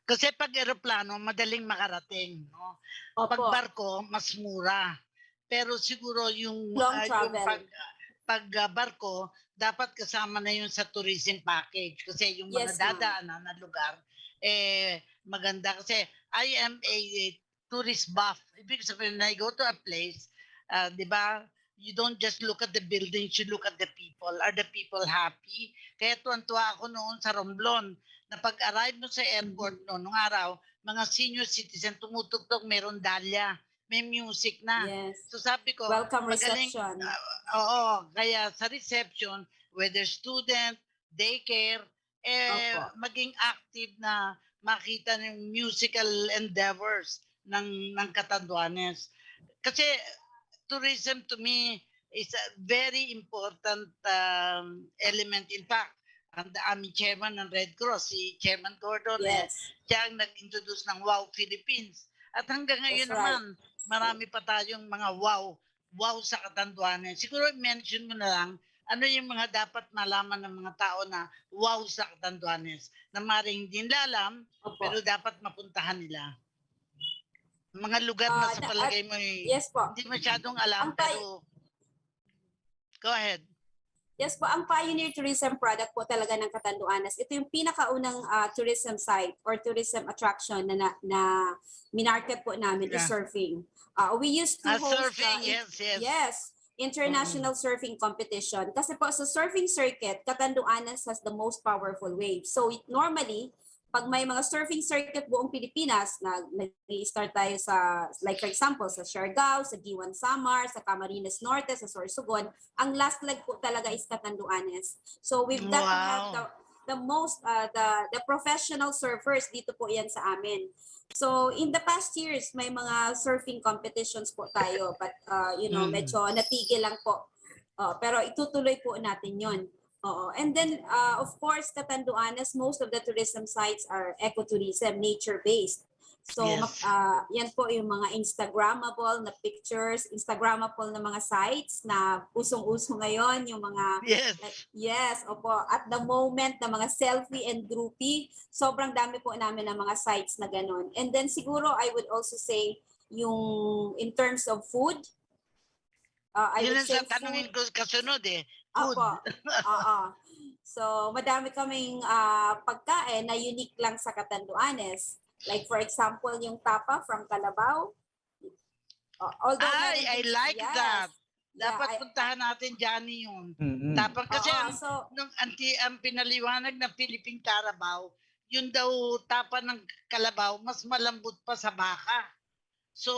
Kasi pag eroplano, madaling makarating. No? Pag barko, mas mura. Pero siguro yung pag barko, dapat kasama na yun sa tourism package. Kasi yung mga dadaanan na lugar, maganda kasi I am a tourist buff. Ibig sabihin, when I go to a place, di ba, you don't just look at the buildings, you look at the people. Are the people happy? Kaya tuwan-tuwa ako noon sa Romblon, na pag-arrive mo sa airport noong araw, mga senior citizen tumutugtog, meron dalya, may music na. Yes. So sabi ko, welcome magaling, reception. Kaya sa reception, whether student, daycare, maging active na makita ng musical endeavors ng Catanduanes. Kasi tourism to me is a very important element. In fact, ang aming chairman ng Red Cross, si Chairman Gordon, siya ang nag-introduce ng Wow Philippines. At hanggang ngayon naman, marami pa tayong mga wow wow sa Catanduanes. Siguro mention mo na lang ano yung mga dapat malaman ng mga tao na wow sa Catanduanes na maring hindi nila alam Opo. pero dapat mapuntahan nila. Mga lugar na sa palagay mo yes po. hindi masyadong alam pero go ahead. Yes po, ang pioneer tourism product po talaga ng Catanduanes. Ito yung pinakaunang tourism site or tourism attraction na minarket po namin is surfing. We used to host surfing, yes. International surfing competition. Kasi po sa surfing circuit, Catanduanes has the most powerful waves. So normally, pag may mga surfing circuit buong Pilipinas, nag-start tayo sa, like for example, sa Siargao, sa G1 Samar, sa Camarines Norte, sa Sorsogon, ang last leg po talaga is Catanduanes. So we've got to have the most, the professional surfers dito po yan sa amin. So in the past years, may mga surfing competitions po tayo, but medyo natigil lang po. Pero itutuloy po natin yon. And then, of course, Catanduanes, most of the tourism sites are ecotourism, nature-based. So, yan po yung mga Instagrammable na pictures, Instagrammable na mga sites na usong-uso ngayon, yung mga, at the moment, na mga selfie and groupie, sobrang dami po namin ng mga sites na ganun. And then, siguro, I would also say, yung in terms of food, I would say sa tanongin ko kasunod food. So, madami kaming pagkain na unique lang sa Catanduanes. Like for example, yung tapa from Calabao. I like that. Dapat puntahan natin dyan yun. Dapat kasi ang pinaliwanag na Philippine Carabao, yun daw tapa ng Calabao, mas malambot pa sa baka. So,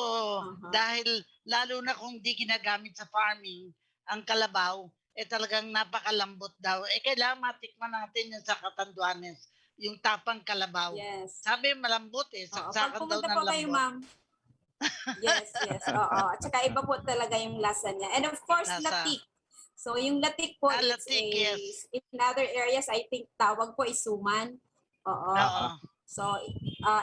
dahil lalo na kung di ginagamit sa farming, ang kalabaw, talagang napakalambot daw. Kailangan matikman natin yung sa Catanduanes, yung tapang kalabaw. Yes. Sabi malambot saksakan daw ng lambot. Kayo, ma'am. Yes. Oo. At saka iba po talaga yung lasa niya. And of course, latik. So, yung latik po, in other areas, I think tawag po isuman. Oo. So,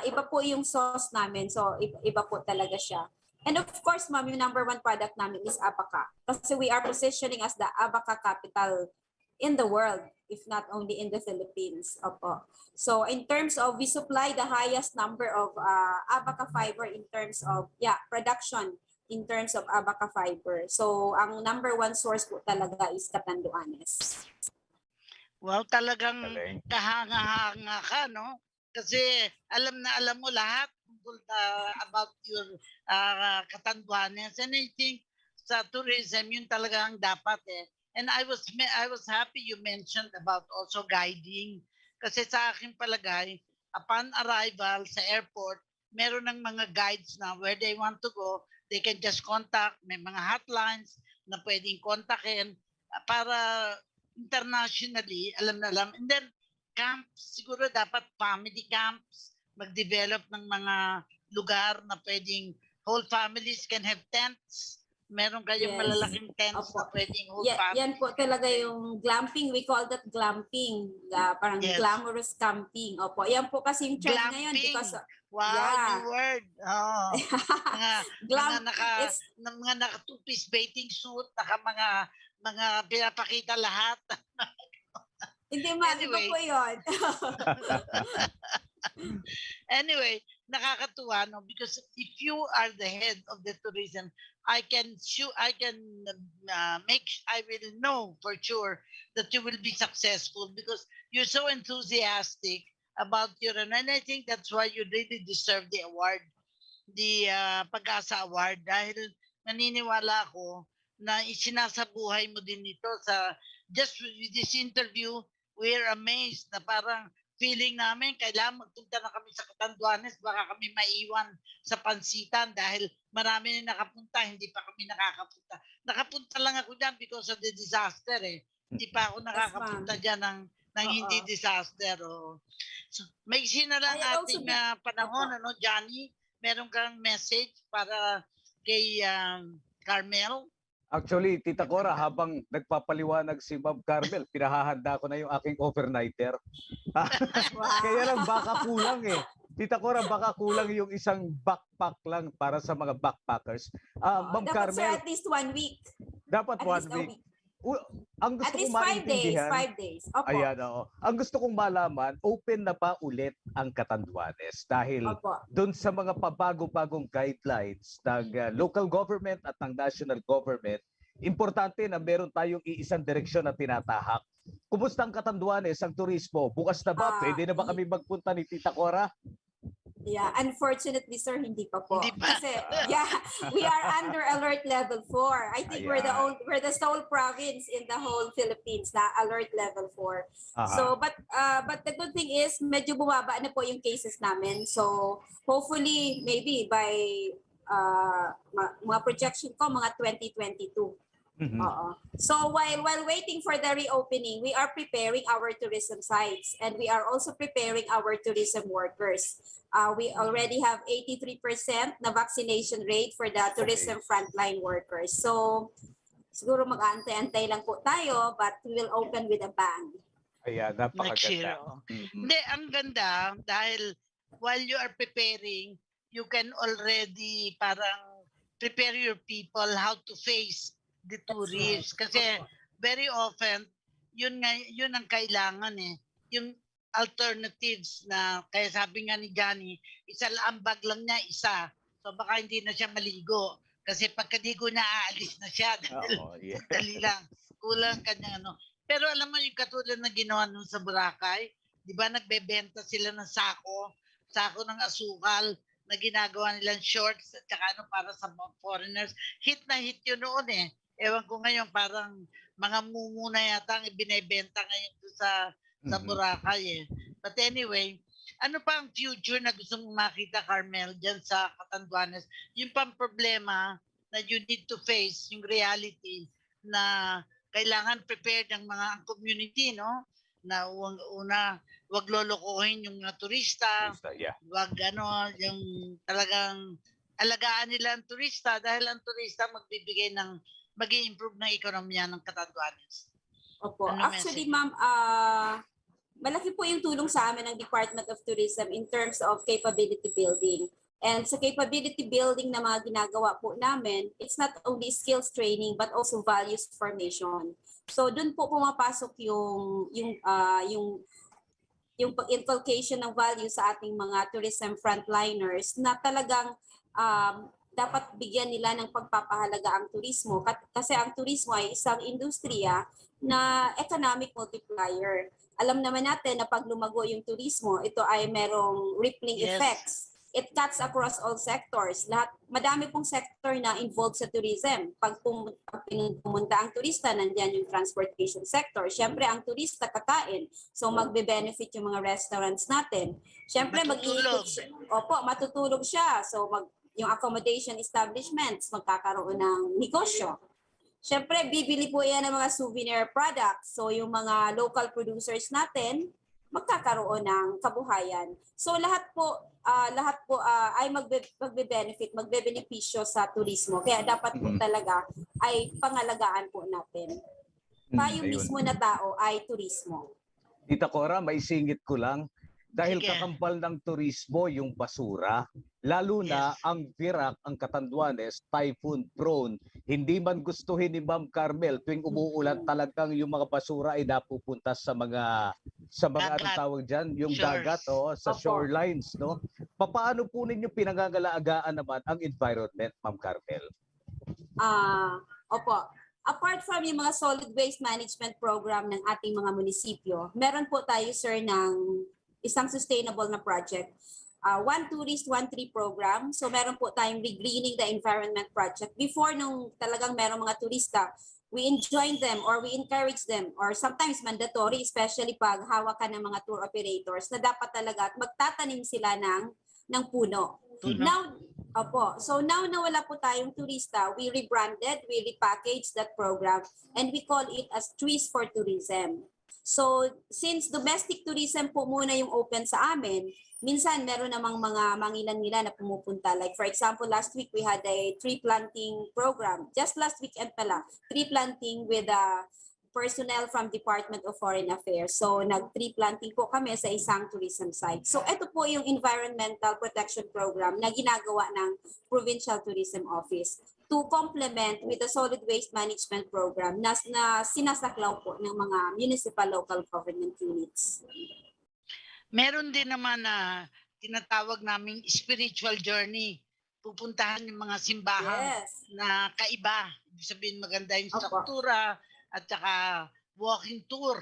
iba po yung sauce namin. So, iba po talaga siya. And of course, ma'am, yung number one product namin is abaca. Kasi we are positioning as the abaca capital in the world, if not only in the Philippines. Opo. So, in terms of, we supply the highest number of abaca fiber in terms of, production in terms of abaca fiber. So, ang number one source po talaga is Catanduanes. Well, talagang kahanga-hanga ka, no? Kasi alam na alam mo lahat about your Catanduanes, and I think sa tourism yun talaga ang dapat And I was happy you mentioned about also guiding, kasi sa aking palagay upon arrival sa airport meron ng mga guides na where they want to go, they can just contact, may mga hotlines na pwedeng kontakin para internationally alam na alam. And then camps, siguro dapat family camps, mag-develop ng mga lugar na pwedeng whole families can have tents. Meron kayong malalaking tents na pwedeng whole families. Yan po talaga yung glamping. We call that glamping. Parang glamorous camping. Opo. Yan po kasi yung trend ngayon. Because, new word. Mga naka two-piece bathing suit, mga pinapakita lahat. Hindi iba po yun. Anyway, nakakatuwa, no? Because if you are the head of the tourism, I will know for sure that you will be successful because you're so enthusiastic about and I think that's why you really deserve the award, the Pag-asa Award, dahil naniniwala ako na isinasabuhay mo din ito sa just with this interview. We're amazed na parang feeling namin kailangan magpunta na kami sa Catanduanes, baka kami maiwan sa pansitan dahil marami na nakapunta, hindi pa kami nakakapunta. Nakapunta lang ako dyan because of the disaster Hindi pa ako nakakapunta dyan ng hindi disaster. So, may na lang ating panahon, Johnny? Meron kang message para kay Carmel? Actually, Tita Cora, habang nagpapaliwanag si Ma'am Carmel, pinahahanda ko na yung aking overnighter. Kaya lang baka kulang Tita Cora, baka kulang yung isang backpack lang para sa mga backpackers. Ma'am Dapat sir, Carmel, at least 1 week. dapat At 1 least a week. week. Ang gusto At kong least 5 days. maintindihan, 5 days. Opo. ayan, oo. Ang gusto kong malaman, open na ba ulit ang Catanduanes? Dahil Opo. doon sa mga pabago-bagong guidelines ng local government at ng national government, importante na meron tayong iisang direksyon na tinatahak. Kumusta ang Catanduanes, ang turismo? Bukas na ba? Pwede na ba kami magpunta ni Tita Cora? Yeah, unfortunately, sir, hindi pa po. Hindi pa. Kasi, yeah, we are under alert level 4. I think we're the sole province in the whole Philippines na alert level 4. So, but the good thing is, medyo bumaba na po yung cases namin. So, hopefully, maybe by mga projection ko, mga 2022. So while waiting for the reopening, we are preparing our tourism sites and we are also preparing our tourism workers. We already have 83% na vaccination rate for the tourism frontline workers. So siguro mag-aantay-antay lang po tayo, but we will open with a bang. Ayan, Next year. napakaganda. Hindi, ang ganda dahil while you are preparing, you can already parang prepare your people how to face the tourists. Kasi very often, yun ang kailangan eh. Yung alternatives na, kaya sabi nga ni Johnny, ambag lang niya, isa. So baka hindi na siya maligo. Kasi pagkaligo na, aalis na siya. Dali lang. Kulang kanya ano. Pero alam mo yung katulad na ginawa nung sa Boracay, di ba nagbebenta sila ng sako ng asukal, na ginagawa nilang shorts at saka para sa mga foreigners. Hit na hit yun noon eh. Ewan ko ngayon, parang mga mumu na yata ang ibinebenta ngayon sa Boracay eh. But anyway, ano pa ang future na gusto mong makita, Carmel, dyan sa Catanduanes? Yung pang problema na you need to face, yung reality na kailangan prepared ang mga community, no? Na wag lolokohin yung mga turista, wag yung talagang alagaan nila ang turista dahil ang turista mag-i-improve ng ekonomiya ng Catanduanes. Opo. Actually, ma'am, malaki po yung tulong sa amin ng Department of Tourism in terms of capability building. And sa capability building na mga ginagawa po namin, it's not only skills training but also values formation. So doon po pumapasok yung inculcation ng value sa ating mga tourism frontliners na talagang dapat bigyan nila ng pagpapahalaga ang turismo kasi ang turismo ay isang industriya na economic multiplier. Alam naman natin na pag lumago yung turismo, ito ay merong rippling effects. It cuts across all sectors. Madami pong sector na involved sa tourism. Pag pumunta ang turista, nandiyan yung transportation sector. Siyempre, ang turista kakain. So, magbe-benefit yung mga restaurants natin. Siyempre, matutulog siya. So, yung accommodation establishments, magkakaroon ng negosyo. Siyempre, bibili po yan ng mga souvenir products. So, yung mga local producers natin, magkakaroon ng kabuhayan. So, lahat po ay magbe-benefit, magbe-benepisyo sa turismo. Kaya dapat po talaga ay pangalagaan po natin. Tayo mismo na tao ay turismo. Tita Cora, may singit ko lang. Dahil kakambal ng turismo yung basura, lalo na ang Virac, ang Catanduanes, typhoon prone. Hindi man gustuhin ni Ma'am Carmel, tuwing umuulan talagang yung mga basura ay napupunta sa mga anong tawag dyan, yung dagat, sa shorelines. No? Paano po ninyo pinangangalagaan naman ang environment, Ma'am Carmel? Opo. Apart from yung mga solid waste management program ng ating mga munisipyo, meron po tayo, sir, ng isang sustainable na project. One Tourist, One Tree program. So meron po tayong Regreening the Environment project. Before nung talagang meron mga turista, we enjoin them or we encourage them or sometimes mandatory, especially pag hawak ka ng mga tour operators, na dapat talaga magtatanim sila ng puno. So now na wala po tayong turista, we rebranded, we repackaged that program and we call it as Trees for Tourism. So, since domestic tourism po muna yung open sa amin, minsan meron namang mga mangilan-ngilan na pumupunta. Like for example, last week we had a tree planting program. Just last weekend pala, tree planting with personnel from Department of Foreign Affairs. So nag-tree planting po kami sa isang tourism site. So ito po yung environmental protection program na ginagawa ng Provincial Tourism Office to complement with the solid waste management program na sinasaklaw po ng mga municipal local government units. Meron din naman na tinatawag naming spiritual journey. Pupuntahan yung mga simbahan na kaiba. Ibig sabihin maganda yung struktura at saka walking tour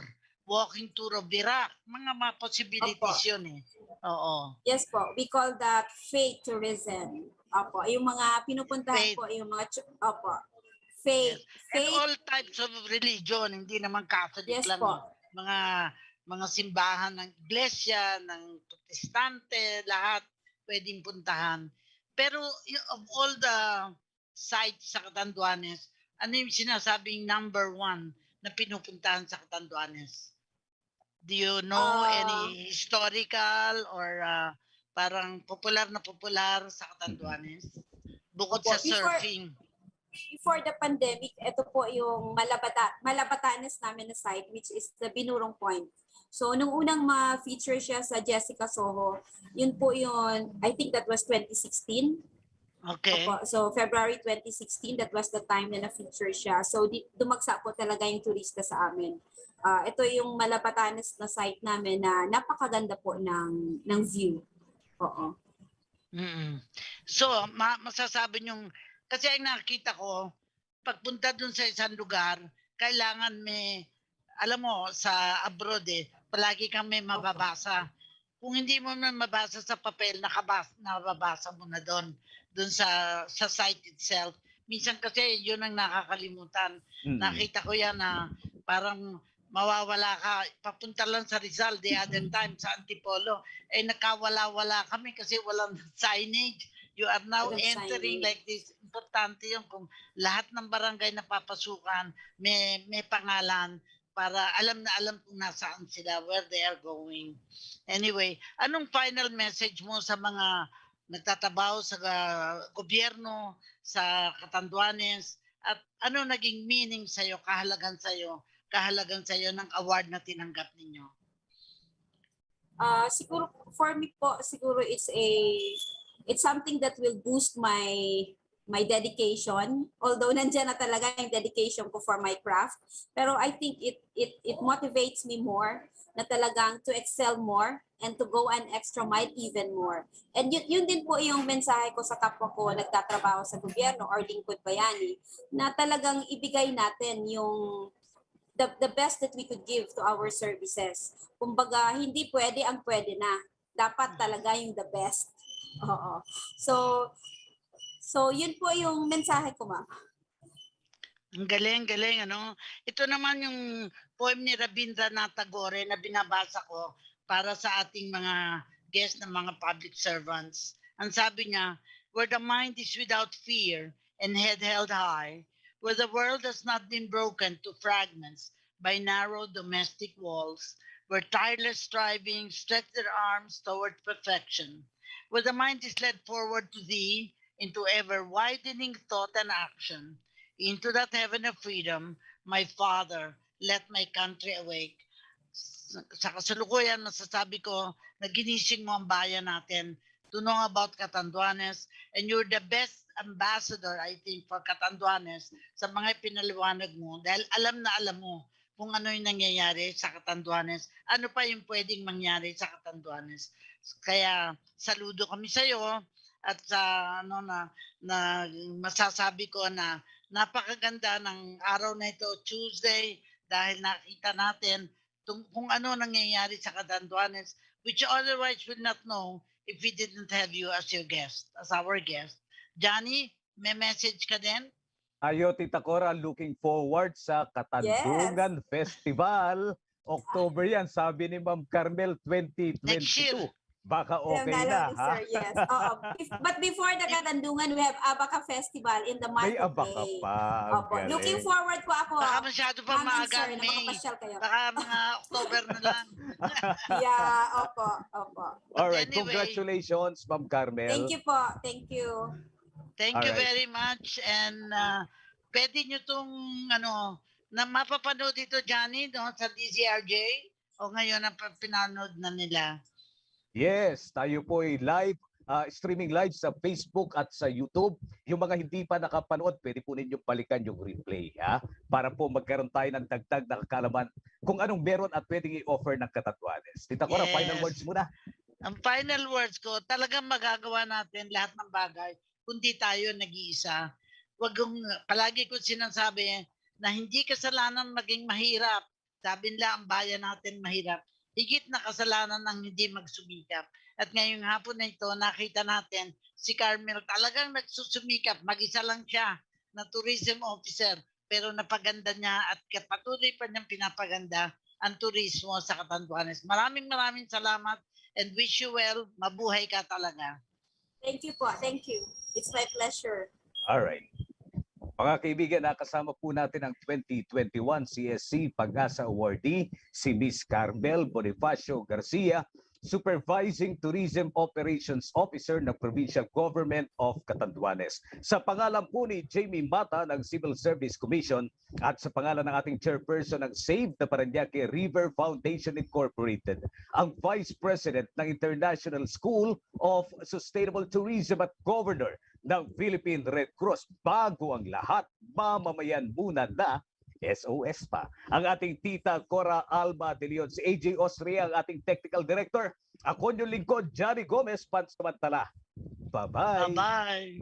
of Iraq. Mga possibilities yun eh. Oo. Yes po, we call that faith tourism. Opo, yung mga pinupuntahan po, yung mga, faith. And all types of religion, hindi naman Catholic lang. Po. Mga simbahan ng iglesia, ng protestante, lahat pwedeng puntahan. Pero of all the sites sa Catanduanes, ano yung sinasabing number 1 na pinupuntahan sa Catanduanes? Do you know any historical or parang popular sa Catanduanes? Bukod sa surfing. Before the pandemic, ito po yung Malabatanes namin na site, which is the Binurong Point. So, nung unang ma-feature siya sa Jessica Soho, yun po yun, I think that was 2016. Okay. Opo, so, February 2016, that was the time na na-feature siya. So, dumagsa po talaga yung turista sa amin. Ito yung Malabatanes na site namin na napakaganda po ng view. Oo. So, masasabi niyong, kasi ang nakita ko, pagpunta dun sa isang lugar, kailangan may, alam mo, sa abroad palagi kang may mababasa. Kung hindi mo na mabasa sa papel, nababasa mo na doon sa site itself. Minsan kasi yun ang nakakalimutan. Nakita ko yan na parang mawawala ka, papunta lang sa Rizal the other time sa Antipolo, nakawala-wala kami kasi walang signage. You are now entering like this. Importante yun kung lahat ng barangay na papasukan, may pangalan para alam na alam kung nasaan sila, where they are going. Anyway, anong final message mo sa mga nagtatabaho sa gobyerno, sa Catanduanes, at ano naging meaning sa'yo, kahalagan sa'yo ng award na tinanggap ninyo? Siguro, for me po, siguro it's something that will boost my dedication, although nandiyan na talaga yung dedication ko for my craft, pero I think it motivates me more na talagang to excel more and to go an extra mile even more. And yun din po yung mensahe ko sa kapwa ko nagtatrabaho sa gobyerno or lingkod bayani, na talagang ibigay natin yung the best that we could give to our services. Kumbaga, hindi pwede ang pwede na. Dapat talaga yung the best. Oo. So yun po yung mensahe ko, ma'am. Ang galing, ano? Ito naman yung poem ni Rabindranath Tagore na binabasa ko para sa ating mga guests na mga public servants. Ang sabi niya, where the mind is without fear and head held high, where the world has not been broken to fragments by narrow domestic walls, where tireless striving stretch their arms toward perfection, where the mind is led forward to thee into ever-widening thought and action, into that heaven of freedom, my Father, let my country awake. Sa kasalukuyan, masasabi ko na ginising mo ang bayan natin to know about Catanduanes, and you're the best ambassador, I think, for Catanduanes sa mga pinaliwanag mo, dahil alam na alam mo kung ano yung nangyayari sa Catanduanes, ano pa yung pwedeng mangyari sa Catanduanes. Kaya saludo kami sa iyo at sa na masasabi ko na napakaganda ng araw na ito, Tuesday, dahil nakita natin kung ano nangyayari sa Catanduanes, which otherwise would not know if we didn't have you as your guest, as our guest. Johnny, may message ka din? Ayo, Tita Cora, looking forward sa Katandungan Festival. October yan, sabi ni Ma'am Carmel, 2022. Next year. Baka okay na, ha? Sir, yes. But before the Katandungan, we have Abaca Festival in the market. May Abaca pa. Opo. Looking forward po ako. Baka masyado pa maaga, May. May. Baka mga October na lang. Yeah, opo. Alright, anyway, congratulations, Ma'am Carmel. Thank you po. Thank you. Thank you very much. And pwede nyo itong Na mapapanood ito, Johnny, no, sa DZRJ? O ngayon ang pinanood na nila? Yes, tayo po ay live, streaming live sa Facebook at sa YouTube. Yung mga hindi pa nakapanood, pwede po ninyong balikan yung replay, ha? Para po magkaroon tayo ng dagdag na kakalaman kung anong meron at pwedeng i-offer ng Catanduanes. Tita Cora, final words muna. Ang final words ko, talagang magagawa natin lahat ng bagay kundi tayo nag-iisa. Wag kong, palagi ko sinasabi na hindi kasalanan maging mahirap. Sabi nila ang bayan natin mahirap. Higit na kasalanan ng hindi magsumikap. At ngayong hapon na ito, nakita natin si Carmel talagang nagsusumikap. Mag-isa lang siya na tourism officer. Pero napaganda niya at patuloy pa niyang pinapaganda ang turismo sa Catanduanes. Maraming salamat and wish you well. Mabuhay ka talaga. Thank you po. Thank you. It's my pleasure. All right. Mga kaibigan, nakasama po natin ang 2021 CSC Pag-asa Awardee, si Miss Carmel Bonifacio Garcia, Supervising Tourism Operations Officer ng Provincial Government of Catanduanes. Sa pangalan po ni Jamie Mata ng Civil Service Commission at sa pangalan ng ating chairperson ng Save the Paranaque River Foundation Incorporated, ang Vice President ng International School of Sustainable Tourism at Governor ng Philippine Red Cross, bago ang lahat, mamamayan muna na SOS pa. Ang ating tita Cora Alma de Leon, si AJ Austria, ang ating technical director. Ako yung lingkod, Johnny Gomez, pansamantala. Bye-bye. Bye-bye.